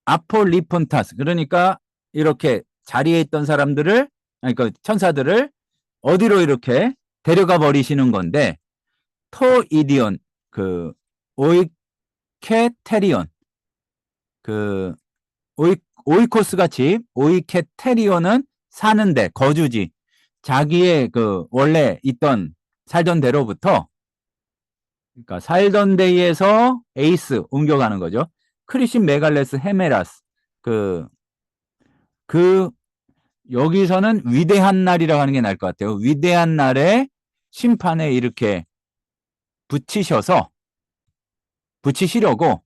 아포 리폰타스 그러니까 이렇게 자리에 있던 사람들을 아니 천사들을 어디로 이렇게 데려가 버리시는 건데 토이디온, 그, 오이케테리온, 그, 오이코스 같이 오이케테리온은 사는데, 거주지. 자기의 그, 원래 있던, 살던 데로부터, 그러니까 살던 데에서 에이스 옮겨가는 거죠. 크리신 메갈레스 헤메라스. 그, 그, 여기서는 위대한 날이라고 하는 게 나을 것 같아요. 위대한 날에 심판에 이렇게 붙이셔서, 붙이시려고,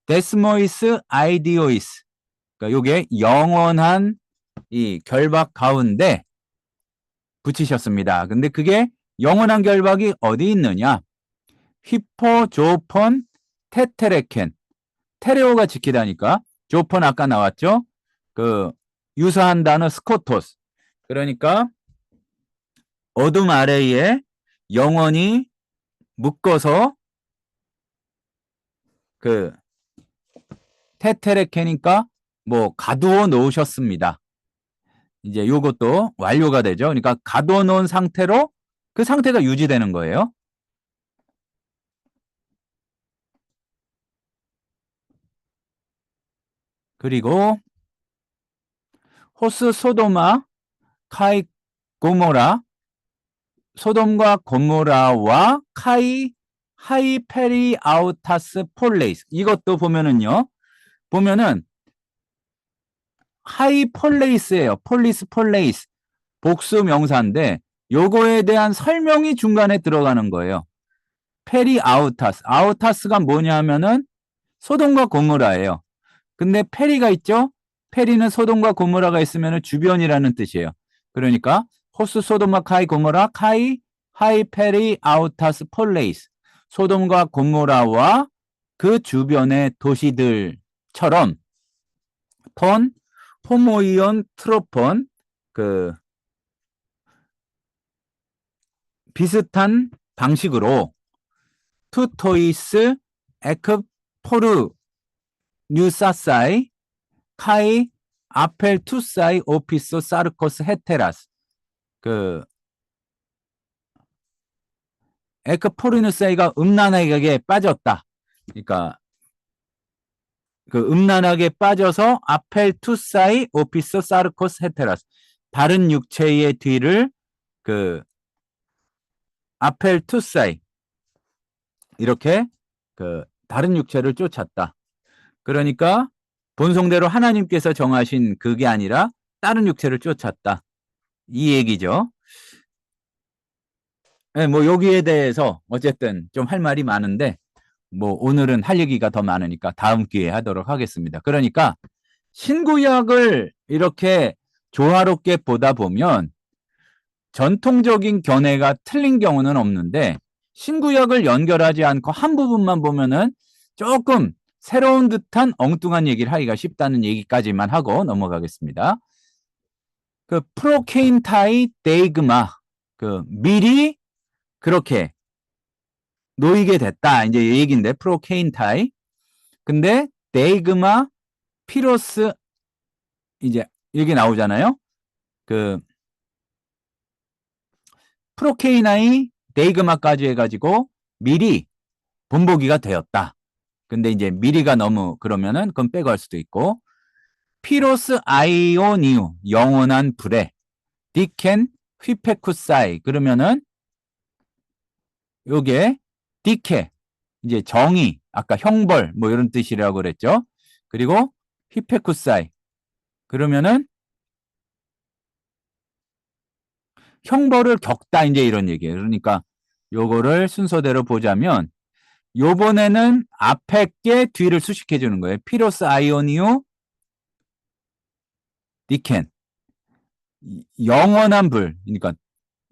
데스모이스 아이디오이스. 그러니까 요게 영원한 이 결박 가운데 붙이셨습니다. 근데 그게 영원한 결박이 어디 있느냐? 휘포조폰 테테레켄. 테레오가 지키다니까. 조폰 아까 나왔죠? 그 유사한 단어 스코토스. 그러니까 어둠 아래에 영원히 묶어서 그 테테레켄이니까 뭐 가두어 놓으셨습니다. 이제 요것도 완료가 되죠. 그러니까 가둬 놓은 상태로 그 상태가 유지되는 거예요. 그리고 호스 소도마 카이 고모라 소돔과 고모라와 카이 하이페리 아우타스 폴레이스 이것도 보면은 하이폴레이스예요. 폴리스 폴레이스 복수 명사인데 요거에 대한 설명이 중간에 들어가는 거예요. 페리 아우타스 아우타스가 뭐냐면은 소돔과 고모라예요. 근데 페리가 있죠? 페리는 소돔과 고모라가 있으면 주변이라는 뜻이에요. 그러니까 호스 소돔과 카이 고모라 카이 하이 페리 아우타스 폴레이스 소돔과 고모라와 그 주변의 도시들처럼 폰 호모이온 트로폰 그 비슷한 방식으로 투토이스 에크포르 뉴사사이 카이 아펠투사이 오피소 사르코스 헤테라스 그 에크포르누사이가 음란하게 빠졌다. 그러니까 그 음란하게 빠져서 아펠투사이 오피소 사르코스 헤테라스 다른 육체의 뒤를 그 아펠투사이 이렇게 그 다른 육체를 쫓았다. 그러니까 본성대로 하나님께서 정하신 그게 아니라 다른 육체를 쫓았다. 이 얘기죠. 네, 뭐 여기에 대해서 어쨌든 좀 할 말이 많은데 뭐 오늘은 할 얘기가 더 많으니까 다음 기회에 하도록 하겠습니다. 그러니까 신구약을 이렇게 조화롭게 보다 보면 전통적인 견해가 틀린 경우는 없는데 신구약을 연결하지 않고 한 부분만 보면은 조금 새로운 듯한 엉뚱한 얘기를 하기가 쉽다는 얘기까지만 하고 넘어가겠습니다. 그 프로케인타이 데이그마 그 미리 그렇게 놓이게 됐다. 이제 이 얘기인데 프로케인타이. 근데 데이그마 피로스 이제 여기 나오잖아요. 그 프로케이나이 데이그마까지 해가지고 미리 본보기가 되었다. 근데 이제 미리가 너무 그러면은 그건 빼고 할 수도 있고 피로스 아이오니우 영원한 불에 디켄 휘페쿠사이 그러면은 요게 디케 이제 정의 아까 형벌 뭐 이런 뜻이라고 그랬죠. 그리고 휘페쿠사이 그러면은 형벌을 겪다 이제 이런 얘기예요. 그러니까 요거를 순서대로 보자면 요번에는 앞에 게 뒤를 수식해 주는 거예요. 피로스 아이오니오 디켄 영원한 불 그러니까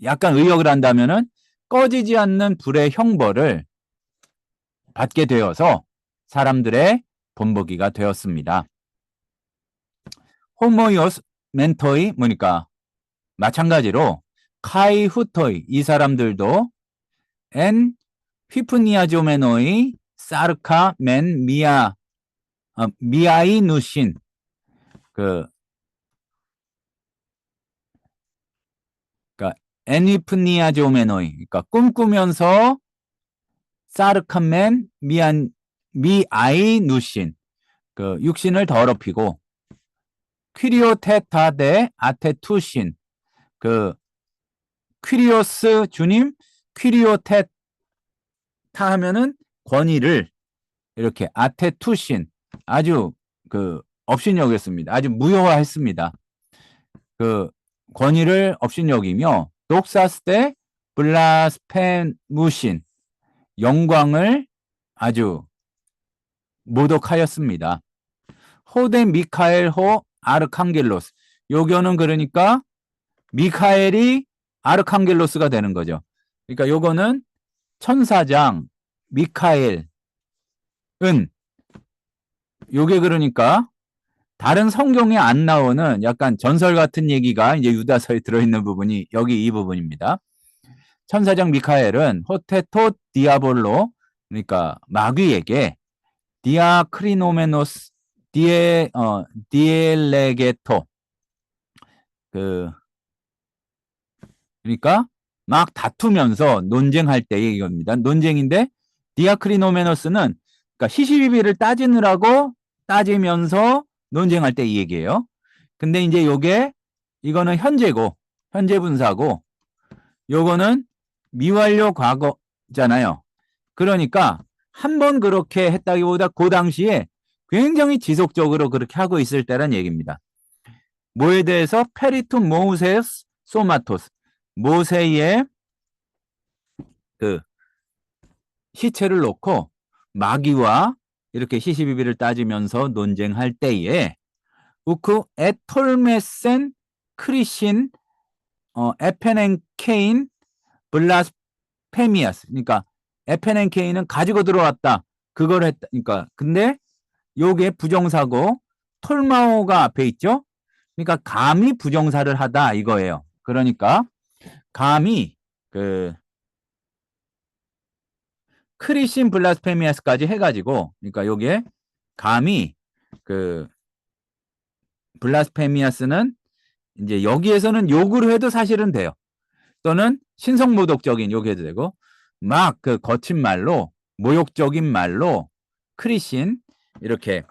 약간 의역을 한다면은 꺼지지 않는 불의 형벌을 받게 되어서 사람들의 본보기가 되었습니다. 호모이오스 멘토이 뭐니까 마찬가지로 카이 후토이 이 사람들도 엔 휘프니아조메노이 사르카 맨 미아이 누신 그 그러니까 애니프니아조메노이 그러니까 꿈꾸면서 사르칸멘 미아이누신 그 육신을 더럽히고 퀴리오테타데 아테투신 그 퀴리오스 주님 퀴리오테타 하면은 권위를 이렇게 아테투신 아주 그 업신여겼습니다. 아주 무효화했습니다. 그 권위를 업신여기며 독사스테 블라스페무신 영광을 아주 모독하였습니다. 호데 미카엘 호 아르칸겔로스 요거는 그러니까 미카엘이 아르칸겔로스가 되는 거죠. 그러니까 요거는 천사장 미카엘은 요게 그러니까 다른 성경에 안 나오는 약간 전설 같은 얘기가 이제 유다서에 들어있는 부분이 여기 이 부분입니다. 천사장 미카엘은 호테토 디아볼로 그러니까 마귀에게 디아크리노메노스 디엘레게토 그러니까 막 다투면서 논쟁할 때의 이겁니다. 논쟁인데 디아크리노메노스는 그러니까 시시비비를 따지면서 논쟁할 때 이 얘기예요. 근데 이제 요게 이거는 현재고 현재 분사고 요거는 미완료 과거잖아요. 그러니까 한 번 그렇게 했다기보다 그 당시에 굉장히 지속적으로 그렇게 하고 있을 때란 얘기입니다. 뭐에 대해서 페리투 모우세스 소마토스 모세의 그 시체를 놓고 마귀와 이렇게 시시비비를 따지면서 논쟁할 때에 우크 에톨메센 크리신 에페넨케인 블라스페미아스 그러니까 에페넨케인은 가지고 들어왔다 그걸 했다 그러니까 근데 요게 부정사고 톨마오가 앞에 있죠 그러니까 감히 부정사를 하다 이거예요 그러니까 감히 그 크리신 블라스페미아스까지 해가지고 그러니까 요게 감히 그 블라스페미아스는 이제 여기에서는 욕을 해도 사실은 돼요. 또는 신성모독적인 욕해도 되고 막 그 거친 말로 모욕적인 말로 크리신 이렇게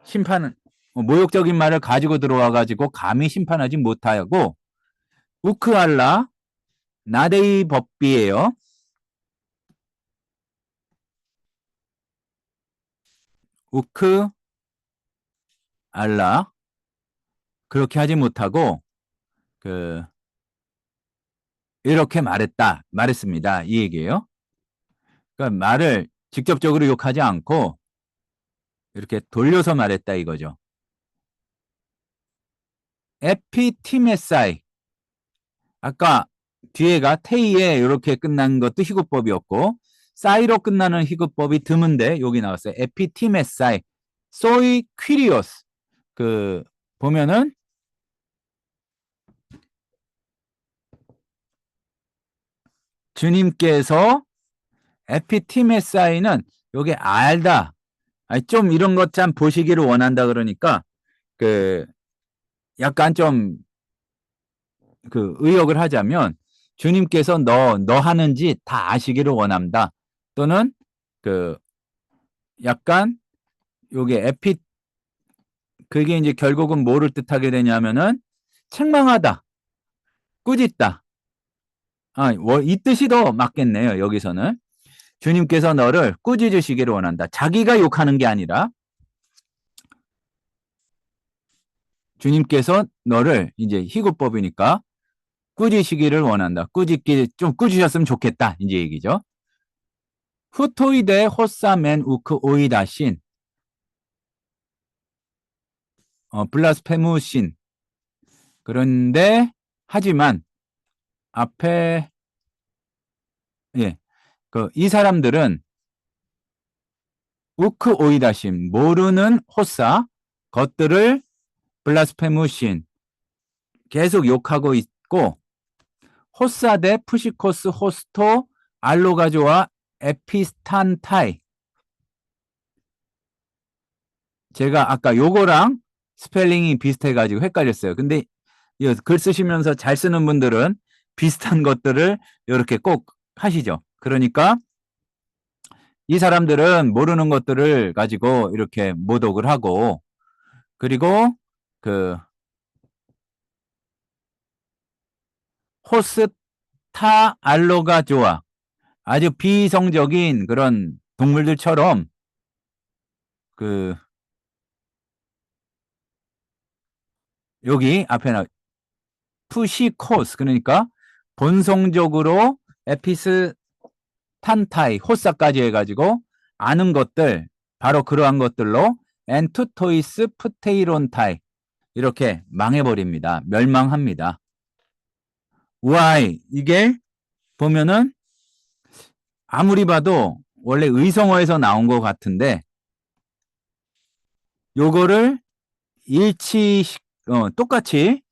심판은 모욕적인 말을 가지고 들어와 가지고 감히 심판하지 못하고 우크알라 나데이 법비예요. 우크알라 그렇게 하지 못하고 그 이렇게 말했습니다. 이 얘기예요. 그러니까 말을 직접적으로 욕하지 않고 이렇게 돌려서 말했다 이거죠. 에피티메사이 아까 뒤에가 테이에 이렇게 끝난 것도 희구법이었고 사이로 끝나는 희구법이 드문데 여기 나왔어요. 에피티메사이 소이 퀴리오스 그 보면은 주님께서 에피티메사이는 요게 알다 좀 이런 것 참 보시기를 원한다 그러니까 그 약간 좀 그 의역을 하자면 주님께서 너 하는지 다 아시기를 원한다. 또는 그 약간 요게 그게 이제 결국은 뭐를 뜻하게 되냐면은 책망하다, 꾸짖다. 이 뜻이 더 맞겠네요. 여기서는 주님께서 너를 꾸짖으시기를 원한다. 자기가 욕하는 게 아니라 주님께서 너를 이제 희구법이니까 꾸짖으시기를 원한다. 좀 꾸짖으셨으면 좋겠다. 이제 얘기죠. 후토이데 호사멘 우크 오이다신 블라스페무신 그런데 하지만 앞에 예, 이 사람들은 우크 오이다신 모르는 호사 것들을 블라스페무신 계속 욕하고 있고 호사데 푸시코스 호스토 알로가조와 에피스탄타이 제가 아까 요거랑 스펠링이 비슷해가지고 헷갈렸어요. 근데 글 쓰시면서 잘 쓰는 분들은 비슷한 것들을 이렇게 꼭 하시죠. 그러니까 이 사람들은 모르는 것들을 가지고 이렇게 모독을 하고, 그리고 그 호스타 알로가 좋아. 아주 비이성적인 그런 동물들처럼 그 여기 앞에 나 푸시코스 그러니까 본성적으로 에피스 탄타이 호사까지 해가지고 아는 것들 바로 그러한 것들로 엔투토이스 푸테이론타이 이렇게 망해버립니다. 멸망합니다. 우아이 이게 보면은 아무리 봐도 원래 의성어에서 나온 것 같은데 요거를 똑같이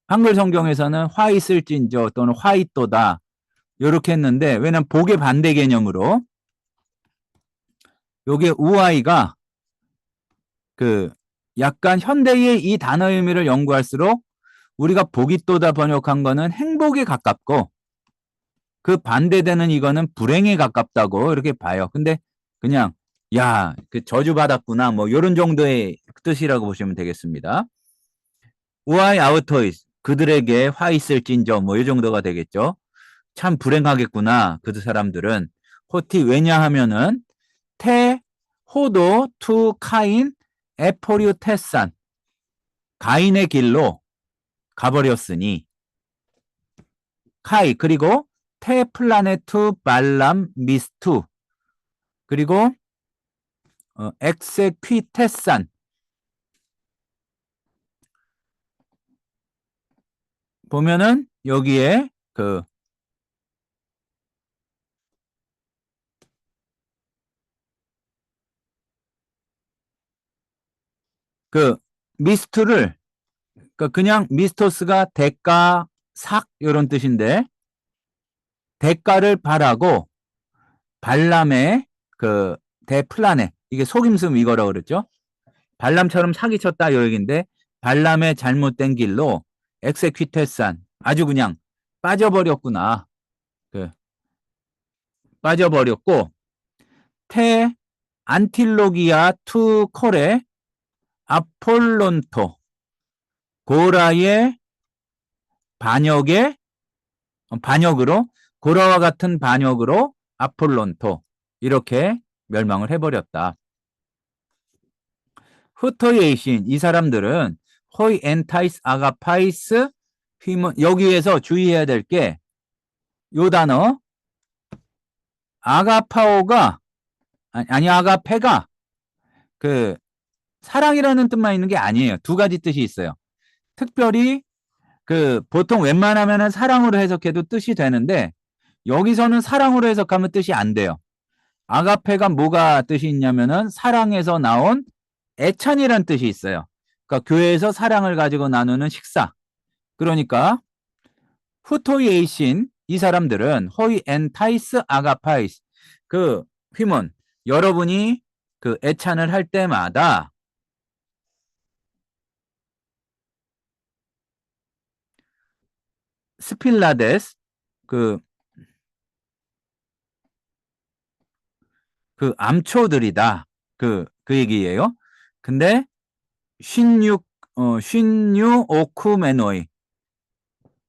한글 성경에서는 화 있을진저 또는 화 있도다 요렇게 했는데 왜냐면 복의 반대 개념으로 요게 우아이가 그 약간 현대의 이 단어의 의미를 연구할수록 우리가 복이 또다 번역한 거는 행복에 가깝고 그 반대되는 이거는 불행에 가깝다고 이렇게 봐요. 근데 그냥 야, 그 저주받았구나 뭐 요런 정도의 뜻이라고 보시면 되겠습니다. 우아이 아우터이스 그들에게 화 있을진저 뭐 이 정도가 되겠죠. 참 불행하겠구나 그 사람들은 호티 왜냐하면은 테 호도 투 카인 에포리오 테산 가인의 길로 가버렸으니 카이 그리고 테 플라네투 발람 미스투 그리고 엑세퀴테산 보면은 여기에 그 미스투를 그냥 미스토스가 대가 삭 이런 뜻인데 대가를 바라고 발람의 그 대플라네 이게 속임수 이거라 그랬죠. 발람처럼 사기쳤다 요 얘기인데 발람의 잘못된 길로 엑세퀴테산 아주 그냥 빠져버렸구나. 그 빠져버렸고 테 안틸로기아 투 콜의 아폴론토 고라의 반역으로 고라와 같은 반역으로 아폴론토 이렇게 멸망을 해버렸다. 후토예이신 이 사람들은 호이 엔타이스 아가파이스 휘문 여기에서 주의해야 될 게 요 단어 아가파오가 아니 아가페가 그 사랑이라는 뜻만 있는 게 아니에요. 두 가지 뜻이 있어요. 특별히 그 보통 웬만하면은 사랑으로 해석해도 뜻이 되는데 여기서는 사랑으로 해석하면 뜻이 안 돼요. 아가페가 뭐가 뜻이 있냐면은 사랑에서 나온 애찬이란 뜻이 있어요. 그러니까 교회에서 사랑을 가지고 나누는 식사. 그러니까 후토이에이신 이 사람들은 호이 엔타이스 아가파이스 그 휘문 여러분이 그 애찬을 할 때마다 스필라데스 그 암초들이다. 그 얘기예요. 근데 쉰유 오쿠메노이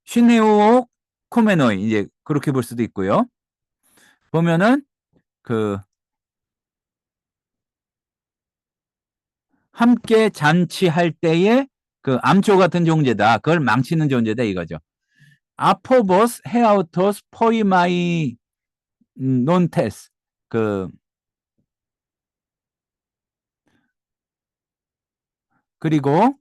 쉰네오 코메노이 이제 그렇게 볼 수도 있고요. 보면은 그 함께 잔치할 때에 그 암초 같은 존재다. 그걸 망치는 존재다 이거죠. 아포보스 헤아우토스 포이마이 논테스 그리고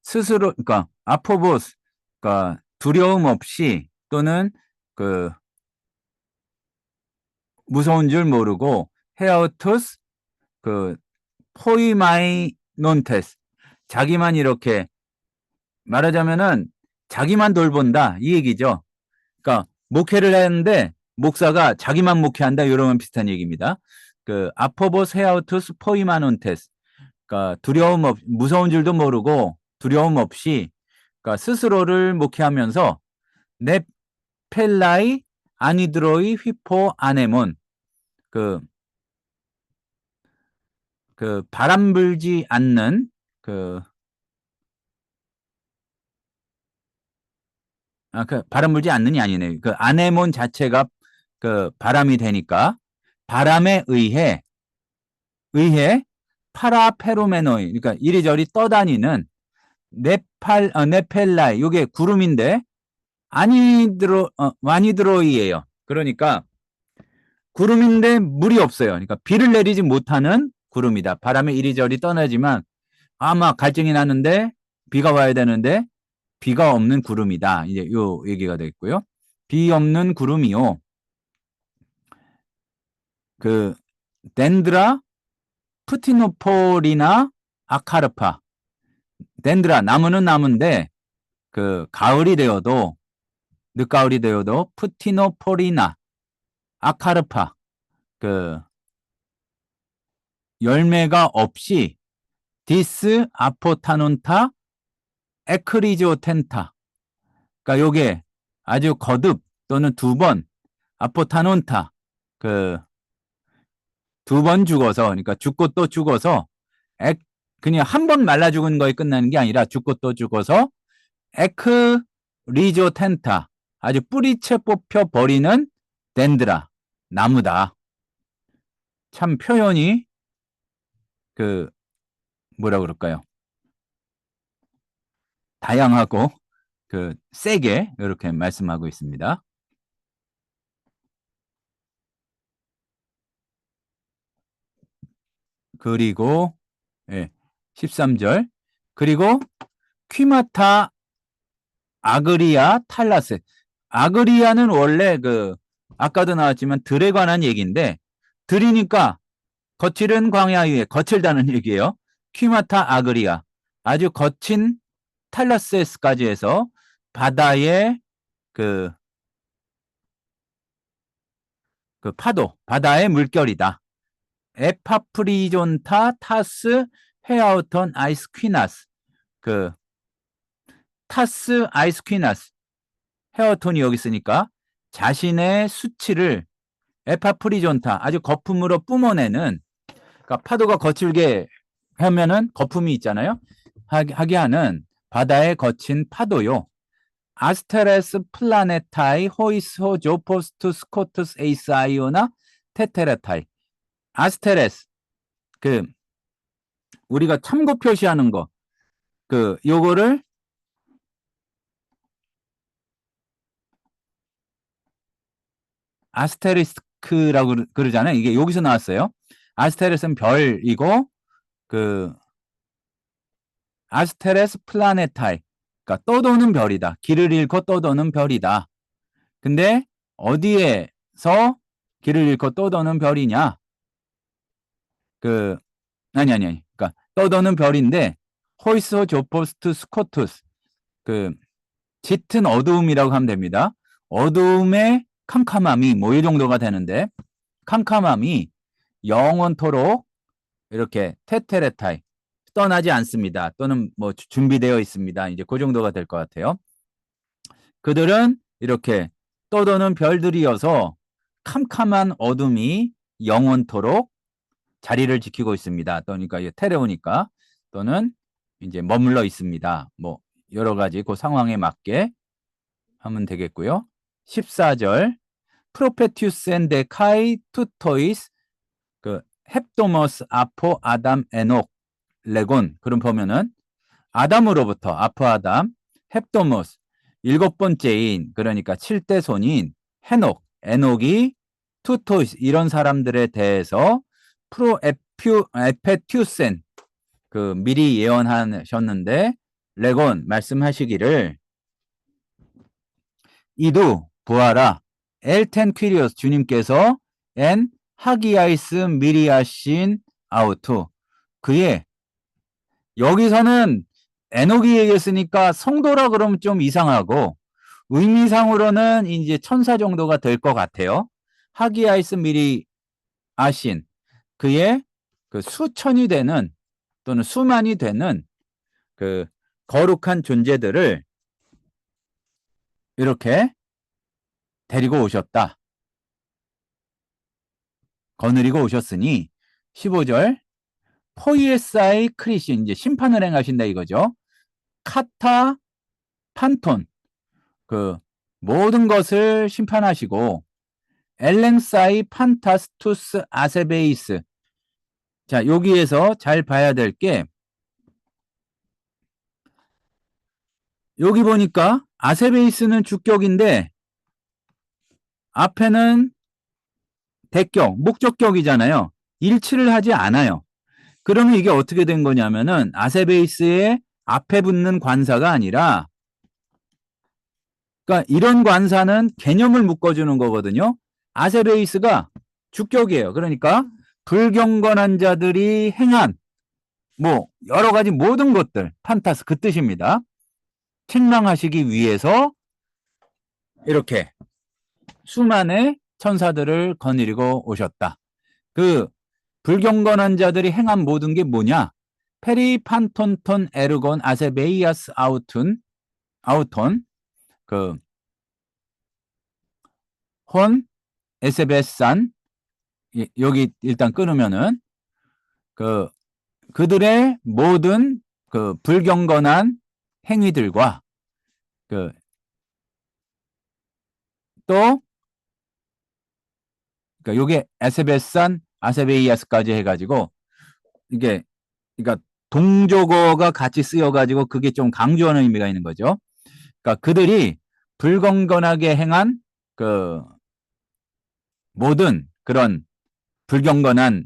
스스로 그러니까 아포보스 그러니까 두려움 없이 또는 그 무서운 줄 모르고 헤아우토스 포이마이 논테스 자기만 이렇게 말하자면은 자기만 돌본다 이 얘기죠. 그러니까 목회를 했는데 목사가 자기만 목회한다 이러면 비슷한 얘기입니다. 그 아포보스 헤아우투스 포이마논테스. 그러니까 무서운 줄도 모르고 두려움 없이 그러니까 스스로를 목회하면서 네펠라이 아니드로이 휘포 아네몬 그, 그 바람 불지 않는 그, 그 바람 불지 않는이 아니네요. 그 아네몬 자체가 그 바람이 되니까 바람에 의해 파라페로메노이 그러니까 이리저리 떠다니는 네펠라이 이게 구름인데 와니드로이예요. 그러니까 구름인데 물이 없어요. 그러니까 비를 내리지 못하는 구름이다. 바람에 이리저리 떠나지만 아마 갈증이 나는데 비가 와야 되는데 비가 없는 구름이다. 이제 요 얘기가 되겠고요. 비 없는 구름이요. 그 덴드라 푸티노폴이나 아카르파. 덴드라 나무는 나무인데 그 가을이 되어도 늦가을이 되어도 푸티노폴이나 아카르파 그 열매가 없이 디스 아포타논타 에크리조텐타. 그러니까 요게 아주 거듭 또는 두 번 아포타논타 그 두 번 죽어서 그러니까 죽고 또 죽어서 그냥 한 번 말라 죽은 거에 끝나는 게 아니라 죽고 또 죽어서 에크리조텐타 아주 뿌리채 뽑혀 버리는 덴드라 나무다. 참 표현이 그 뭐라 그럴까요? 다양하고 그 세게 이렇게 말씀하고 있습니다. 그리고 예, 13절 그리고 퀴마타 아그리아 탈라스. 아그리아는 원래 그 아까도 나왔지만 들에 관한 얘기인데 들이니까 거칠은 광야 위에 거칠다는 얘기예요. 퀴마타 아그리아 아주 거친 탈라세스까지 해서 바다의 그, 그 파도 바다의 물결이다. 에파프리존타 타스 헤아우턴 아이스퀴나스 그 타스 아이스퀴나스 헤어톤이 여기 있으니까 자신의 수치를 에파프리존타 아주 거품으로 뿜어내는 그러니까 파도가 거칠게 하면은 거품이 있잖아요. 하게 하는 바다의 거친 파도요. 아스테레스 플라네타이 호이스호 조포스투 스코투스 에이스 아이오나 테테레타이 아스테레스 그 우리가 참고 표시하는 거 그 요거를 아스테리스크라고 그러잖아요. 이게 여기서 나왔어요. 아스테레스는 별이고 그 아스테레스 플라네타이 그러니까 떠도는 별이다. 길을 잃고 떠도는 별이다. 근데 어디에서 길을 잃고 떠도는 별이냐? 그 아니. 그러니까 떠도는 별인데 호이스 조포스트 스코투스 그 짙은 어두움이라고 하면 됩니다. 어두움의 캄캄함이 뭐 이 정도가 되는데 캄캄함이 영원토록 이렇게 테테레타이 떠나지 않습니다. 또는 뭐 준비되어 있습니다. 이제 그 정도가 될 것 같아요. 그들은 이렇게 떠도는 별들이어서 캄캄한 어둠이 영원토록 자리를 지키고 있습니다. 그러니까 테레오니까 또는 이제 머물러 있습니다. 뭐 여러 가지 그 상황에 맞게 하면 되겠고요. 14절 프로페티우스 데 카이 투토이스 그 헵도머스 아포 아담 에녹 레곤 그럼 보면은 아담으로부터 아포 아담 헵도머스 일곱 번째인 그러니까 7대 손인 에녹이 투토이스 이런 사람들에 대해서 에페튜센 그 미리 예언하셨는데 레곤 말씀하시기를 이두 보아라 엘텐 퀴리오스 주님께서 엔 하기야이스 미리아신 아우투 그의 여기서는 에녹이 얘기했으니까 성도라 그러면 좀 이상하고 의미상으로는 이제 천사 정도가 될 것 같아요. 하기야이스 미리 아신 그의 그 수천이 되는 또는 수만이 되는 그 거룩한 존재들을 이렇게 데리고 오셨다. 거느리고 오셨으니 15절 포이에사이 크리신 이제 심판을 행하신다 이거죠. 카타 판톤 그 모든 것을 심판하시고 엘랭사이 판타스투스 아세베이스 자 여기에서 잘 봐야 될 게 여기 보니까 아세베이스는 주격인데 앞에는 대격, 목적격이잖아요. 일치를 하지 않아요. 그러면 이게 어떻게 된 거냐면은 아세베이스의 앞에 붙는 관사가 아니라 그러니까 이런 관사는 개념을 묶어주는 거거든요. 아세베이스가 주격이에요. 그러니까 불경건한 자들이 행한 뭐 여러 가지 모든 것들 판타스 그 뜻입니다. 책망하시기 위해서 이렇게 수만의 천사들을 거느리고 오셨다. 그 불경건한 자들이 행한 모든 게 뭐냐? 페리판톤톤 에르곤 아세베이아스 아우톤 그 혼 에세베산 여기 일단 끊으면은 그 그들의 모든 그 불경건한 행위들과 그 또 그러니까 요게 에세베산 아세베이아스까지 해가지고 이게 그러니까 동조어가 같이 쓰여가지고 그게 좀 강조하는 의미가 있는 거죠. 그러니까 그들이 불경건하게 행한 그 모든 그런 불경건한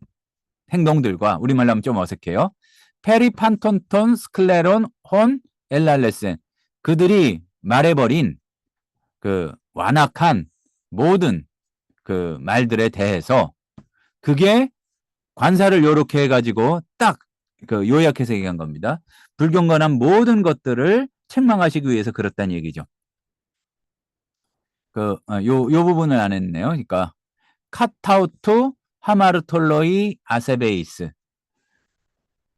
행동들과 우리말로 하면 좀 어색해요. 페리판톤톤 스클레론 혼 엘랄레센 그들이 말해버린 그 완악한 모든 그 말들에 대해서 그게 관사를 요렇게 해가지고 딱 그 요약해서 얘기한 겁니다. 불경건한 모든 것들을 책망하시기 위해서 그렇다는 얘기죠. 요 부분을 안 했네요. 그러니까 카타우투 하마르톨로이 아세베이스.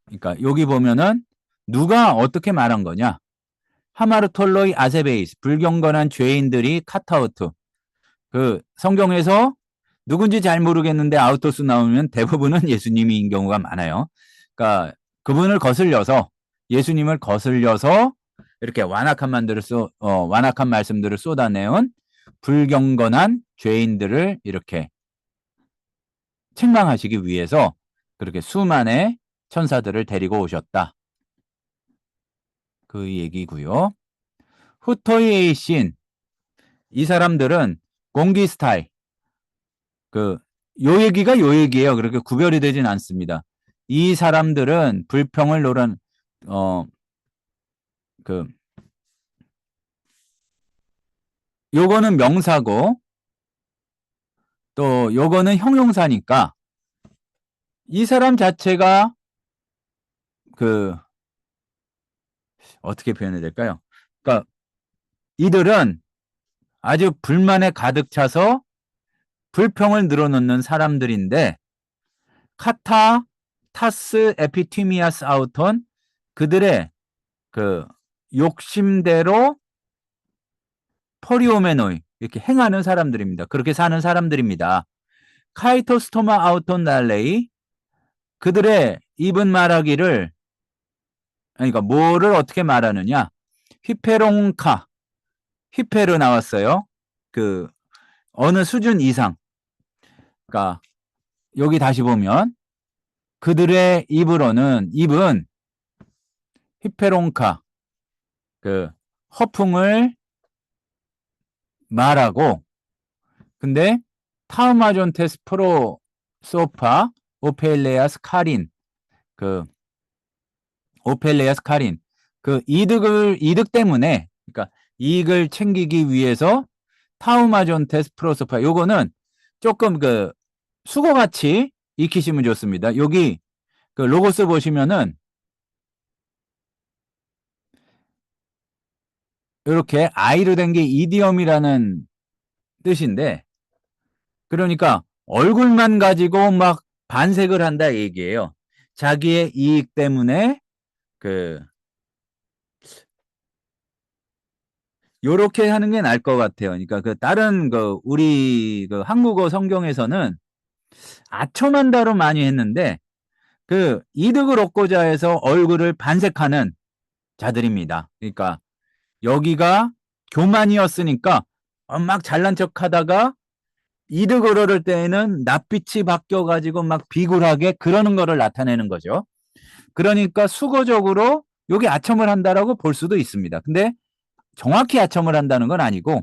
그러니까 여기 보면은 누가 어떻게 말한 거냐? 하마르톨로이 아세베이스 불경건한 죄인들이 카타우투. 그 성경에서 누군지 잘 모르겠는데 아우토스 나오면 대부분은 예수님인 경우가 많아요. 그러니까 그분을 거슬려서 예수님을 거슬려서 이렇게 완악한 말씀들을 쏟아내온 불경건한 죄인들을 이렇게 책망하시기 위해서 그렇게 수만의 천사들을 데리고 오셨다. 그 얘기고요. 후토이에이신 이 사람들은 공기스타이 요 얘기가 요 얘기예요. 그렇게 구별이 되진 않습니다. 이 사람들은 불평을 노란 요거는 명사고 또 요거는 형용사니까 이 사람 자체가 어떻게 표현해야 될까요? 그러니까 이들은 아주 불만에 가득 차서 불평을 늘어놓는 사람들인데 카타 타스 에피티미아스 아우톤 그들의 그 욕심대로 포리오메노이 이렇게 행하는 사람들입니다. 그렇게 사는 사람들입니다. 카이토스토마 아우톤 날레이 그들의 입은 말하기를 그러니까 뭐를 어떻게 말하느냐 휘페롱카 휘페르 나왔어요. 어느 수준 이상 그러니까 여기 다시 보면 그들의 입은 휘페롱카 허풍을 말하고 근데 타우마존테스 프로 소파 오펠레아스 카린 오펠레아스 카린 이득 때문에 그러니까 이익을 챙기기 위해서 타우마존테스 프로소파 요거는 조금 수고같이 익히시면 좋습니다. 여기 로고스 보시면은 이렇게 I로 된 게 이디엄이라는 뜻인데 그러니까 얼굴만 가지고 막 반색을 한다 얘기예요. 자기의 이익 때문에 그 요렇게 하는 게 나을 것 같아요. 그러니까 그 다른 그 우리 그 한국어 성경에서는 아첨한다로 많이 했는데 그 이득을 얻고자 해서 얼굴을 반색하는 자들입니다. 그러니까 여기가 교만이었으니까 막 잘난 척 하다가 이득을 얻을 때에는 낯빛이 바뀌어가지고 막 비굴하게 그러는 거를 나타내는 거죠. 그러니까 수거적으로 여기 아첨을 한다라고 볼 수도 있습니다. 근데 정확히 아첨을 한다는 건 아니고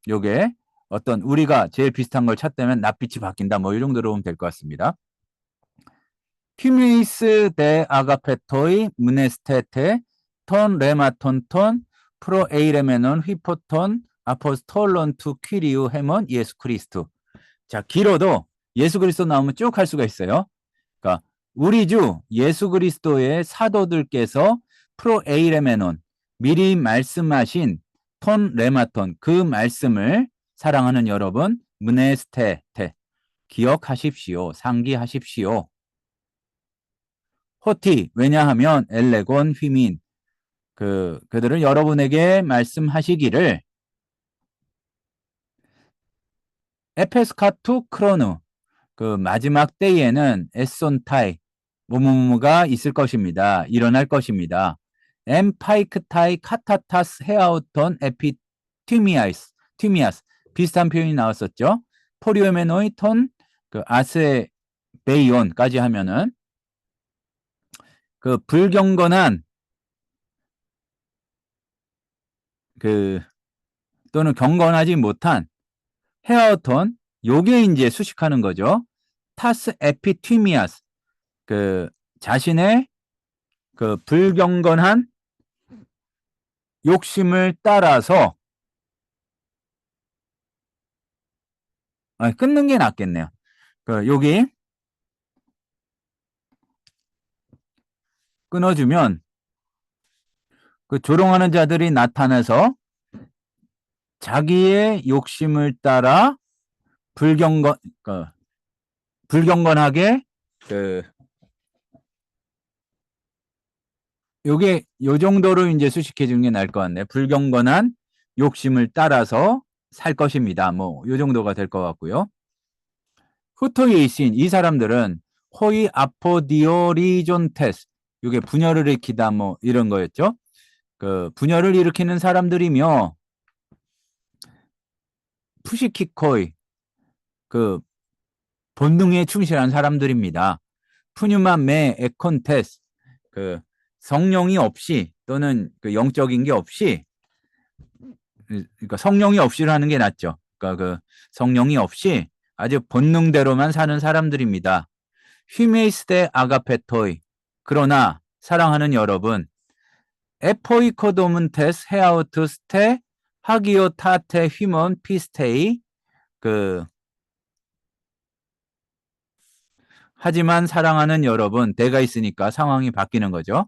요게 어떤 우리가 제일 비슷한 걸 찾다면 낯빛이 바뀐다 뭐 이 정도로 보면 될 것 같습니다. 휴미스 데 아가페토이 문에스테테 톤 레마톤 톤 프로 에이레메논 휘포톤 아포스톨론 투 퀴리우 헤몬 예수 크리스투. 자, 길어도 예수 그리스도 나오면 쭉 할 수가 있어요. 그러니까 우리 주 예수 그리스도의 사도들께서 프로 에이레메논 미리 말씀하신 톤 레마톤 그 말씀을 사랑하는 여러분 문에스테테 기억하십시오. 상기하십시오. 호티 왜냐하면 엘레곤 휘민 그들은 여러분에게 말씀하시기를 에페스카투 크로누 그 마지막 때에는 에손타이 뭐뭐뭐가 있을 것입니다. 일어날 것입니다. 엠파이크타이 카타타스 헤아우톤 에피티미아스 티미아스 비슷한 표현이 나왔었죠. 포리오메노이톤 그 아세 베이온까지 하면은 그 불경건한 그 또는 경건하지 못한 헤아우톤 요게 이제 수식하는 거죠. 타스 에피티미아스 그 자신의 그 불경건한 욕심을 따라서 끊는 게 낫겠네요. 그 여기 끊어주면 그 조롱하는 자들이 나타나서 자기의 욕심을 따라 불경건하게 그 요게 요 정도로 이제 수식해 주는 게 나을 것 같네. 불경건한 욕심을 따라서 살 것입니다. 뭐 요 정도가 될 것 같고요. 후토이신 이 사람들은 호이 아포디오리존테스 이게 분열을 일으키다 뭐 이런 거였죠. 그 분열을 일으키는 사람들이며 푸시키코이 그 본능에 충실한 사람들입니다. 푸뉴만 메 에콘테스 그 성령이 없이 또는 그 영적인 게 없이 그러니까 성령이 없이를 하는 게 낫죠. 그러니까 그 성령이 없이 아주 본능대로만 사는 사람들입니다. 휘메이스데 아가페토이 그러나 사랑하는 여러분 에포이코도문테스 헤아우투스테 하기오 타테 휘먼 피스테이 그 하지만 사랑하는 여러분 대가 있으니까 상황이 바뀌는 거죠.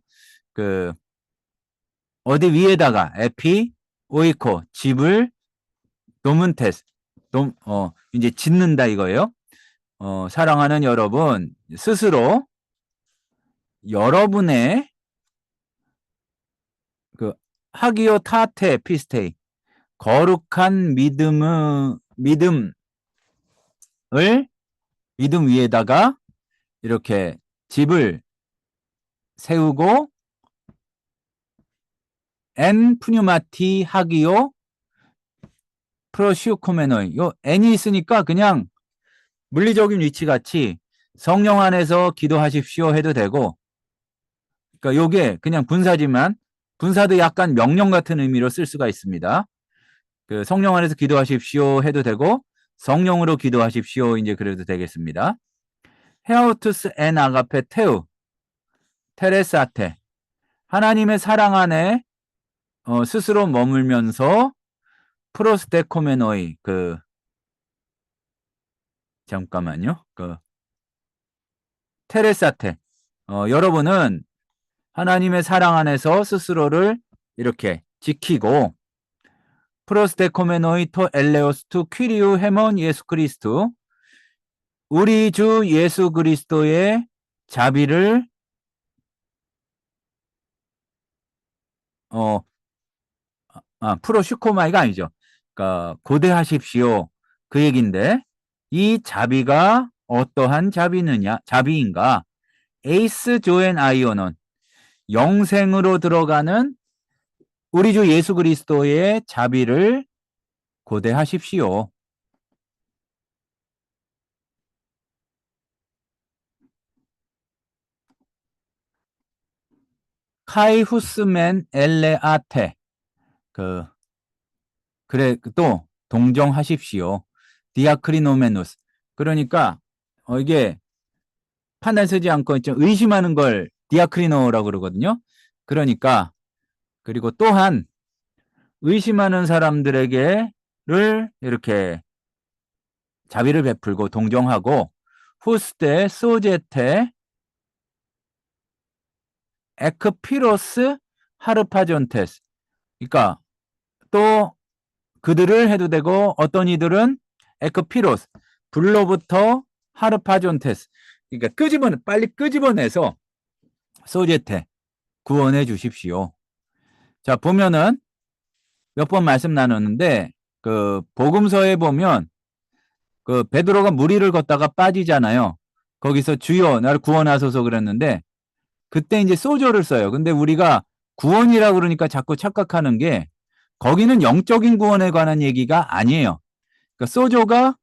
그 어디 위에다가 에피 오이코 집을 도문테스 이제 짓는다 이거예요. 사랑하는 여러분 스스로 여러분의 그 하기오 타테 피스테이 거룩한 믿음을 믿음 위에다가 이렇게 집을 세우고 엔 푸뉴마티 하기오 프로시오코메노이 요 n이 있으니까 그냥 물리적인 위치 같이 성령 안에서 기도하십시오 해도 되고 그러니까 요게 그냥 분사지만 분사도 약간 명령 같은 의미로 쓸 수가 있습니다. 그 성령 안에서 기도하십시오 해도 되고 성령으로 기도하십시오 이제 그래도 되겠습니다. 헤아우투스 엔 아가페 테우 테레사테 하나님의 사랑 안에 스스로 머물면서 프로스테코메노이 잠깐만요. 테레사테 여러분은 하나님의 사랑 안에서 스스로를 이렇게 지키고 프로스테코메노이 토 엘레오스 투 퀴리우 헤몬 예수 그리스도 우리 주 예수 그리스도의 자비를 어, 프로슈코마이가 아니죠. 그러니까 고대하십시오. 그 얘긴데 이 자비가 어떠한 자비인가? 에이스 조앤 아이오는 영생으로 들어가는 우리 주 예수 그리스도의 자비를 고대하십시오. 카이후스멘 엘레아테 그 그래 또 동정하십시오. 디아크리노메누스. 그러니까 이게 판단 쓰지 않고 좀 의심하는 걸 디아크리노라고 그러거든요. 그러니까 그리고 또한 의심하는 사람들에게를 이렇게 자비를 베풀고 동정하고 후스테 소제테 에크피로스 하르파존테스. 그러니까 또 그들을 해도 되고 어떤 이들은 에크피로스 불로부터 하르파존테스. 그러니까 빨리 끄집어내서 소제테 구원해 주십시오. 자, 보면은 몇 번 말씀 나눴는데 그 복음서에 보면 그 베드로가 무리를 걷다가 빠지잖아요. 거기서 주여 나를 구원하소서 그랬는데 그때 이제 소조를 써요. 근데 우리가 구원이라 그러니까 자꾸 착각하는 게 거기는 영적인 구원에 관한 얘기가 아니에요. 그러니까 소조가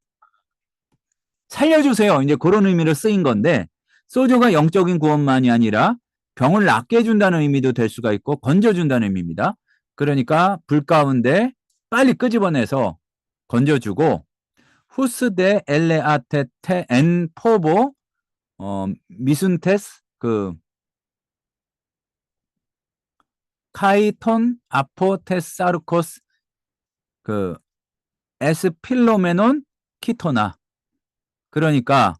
살려주세요. 이제 그런 의미로 쓰인 건데 소조가 영적인 구원만이 아니라 병을 낫게 해준다는 의미도 될 수가 있고 건져준다는 의미입니다. 그러니까 불 가운데 빨리 끄집어내서 건져주고 후스데 엘레아테테 엔 포보 미순테스 그 카이톤 아포테사르코스 그 에스필로메논 키토나. 그러니까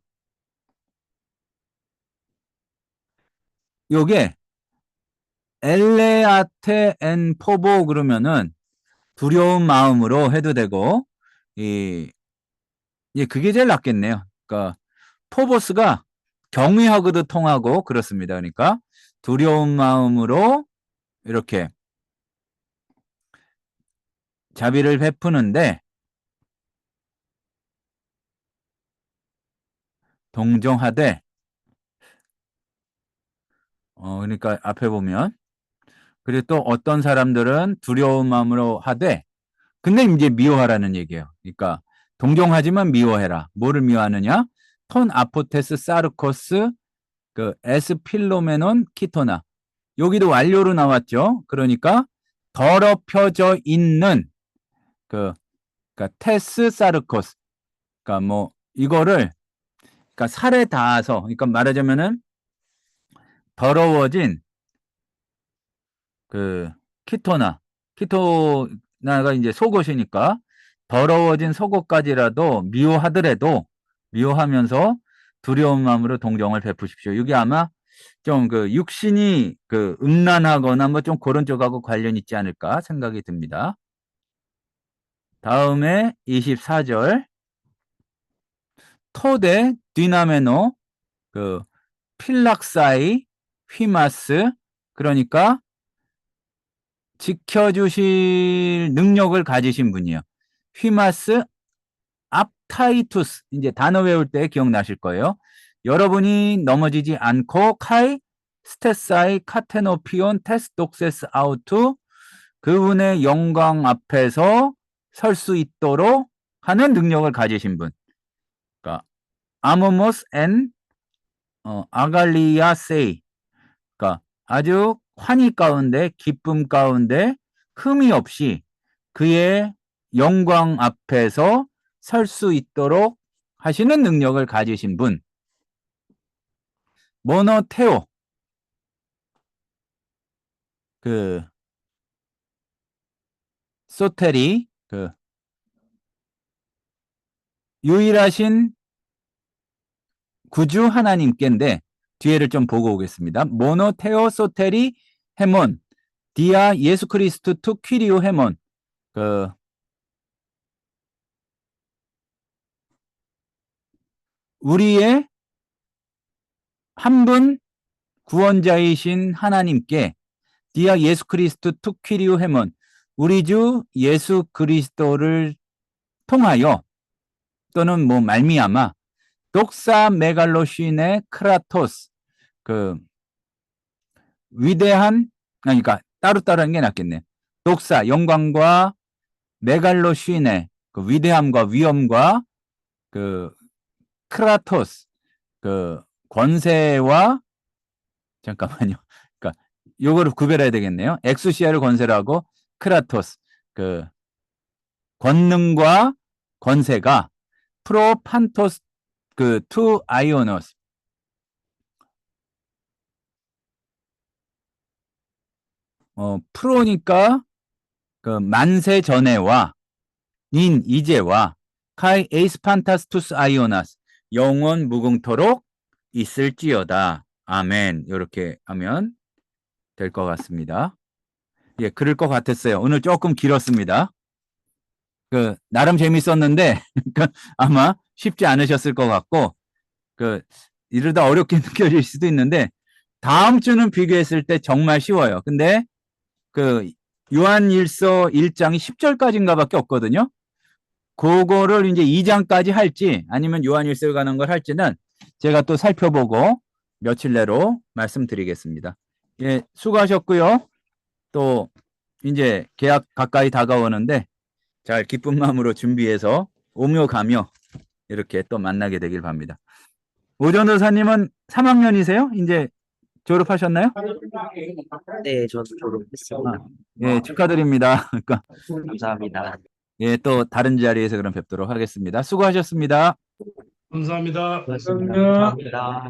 요게 엘레아테 엔 포보 그러면은 두려운 마음으로 해도 되고 이 그게 제일 낫겠네요. 그러니까 포보스가 경외하고도 통하고 그렇습니다. 그러니까 두려운 마음으로 이렇게 자비를 베푸는데 동정하되 그러니까 앞에 보면 그리고 또 어떤 사람들은 두려운 마음으로 하되 근데 이제 미워하라는 얘기예요. 그러니까 동정하지만 미워해라. 뭐를 미워하느냐? 톤 아포테스 사르코스 그 에스필로메논 키토나. 여기도 완료로 나왔죠. 그러니까 더럽혀져 있는 그 그러니까 테스 사르코스. 그러니까 뭐 이거를 그러니까 살에 닿아서 그러니까 말하자면은 더러워진 그 키토나가 이제 속옷이니까 더러워진 속옷까지라도 미워하더라도 미워하면서 두려운 마음으로 동정을 베푸십시오. 이게 아마 좀 그 육신이 그 음란하거나 뭐 좀 그런 쪽하고 관련 있지 않을까 생각이 듭니다. 다음에 24절 토데 디나메노 그 필락사이 휘마스 그러니까 지켜주실 능력을 가지신 분이에요. 휘마스 앞타이투스 이제 단어 외울 때 기억나실 거예요. 여러분이 넘어지지 않고 카이 스테사이 카테노피온 테스독세스 아우투 그분의 영광 앞에서 설 수 있도록 하는 능력을 가지신 분. 그러니까 아모모스 앤 아갈리아 세이 그러니까 아주 환희 가운데 기쁨 가운데 흠이 없이 그의 영광 앞에서 설 수 있도록 하시는 능력을 가지신 분. 모노테오 그 소테리 그 유일하신 구주 하나님께인데 뒤에를 좀 보고 오겠습니다. 모노테오 소테리 헤몬 디아 예수 크리스투 투 퀴리오 헤몬 그 우리의 한 분 구원자이신 하나님께 디아 예수 그리스도 투퀴리오 헤몬 우리 주 예수 그리스도를 통하여 또는 뭐 말미암아 독사 메갈로신의 크라토스 그 위대한 그러니까 따로따로 하는 게 낫겠네. 독사 영광과 메갈로신의 그 위대함과 위엄과 그 크라토스 그 권세와 잠깐만요. 그러니까 요거를 구별해야 되겠네요. 엑수시아를 권세로 하고 크라토스 그 권능과 권세가 프로판토스 그 투 아이오노스 프로니까 그 만세 전에와 닌 이제와 카이 에이스판타스투스 아이오나스 영원 무궁토록 있을지어다. 아멘. 이렇게 하면 될 것 같습니다. 예, 그럴 것 같았어요. 오늘 조금 길었습니다. 그 나름 재밌었는데 아마 쉽지 않으셨을 것 같고 이러다 어렵게 느껴질 수도 있는데 다음 주는 비교했을 때 정말 쉬워요. 근데 그 요한일서 1장이 10절까지인가 밖에 없거든요. 그거를 이제 2장까지 할지 아니면 요한일서에 관한 걸 할지는 제가 또 살펴보고 며칠 내로 말씀드리겠습니다. 예, 수고하셨고요. 또 이제 계약 가까이 다가오는데 잘 기쁜 마음으로 준비해서 오며 가며 이렇게 또 만나게 되길 바랍니다. 오전도사님은 3학년이세요? 이제 졸업하셨나요? 네, 저도 졸업했습니다. 예, 축하드립니다. 감사합니다. 예, 또 다른 자리에서 그럼 뵙도록 하겠습니다. 수고하셨습니다. 감사합니다. 감사합니다. 고맙습니다.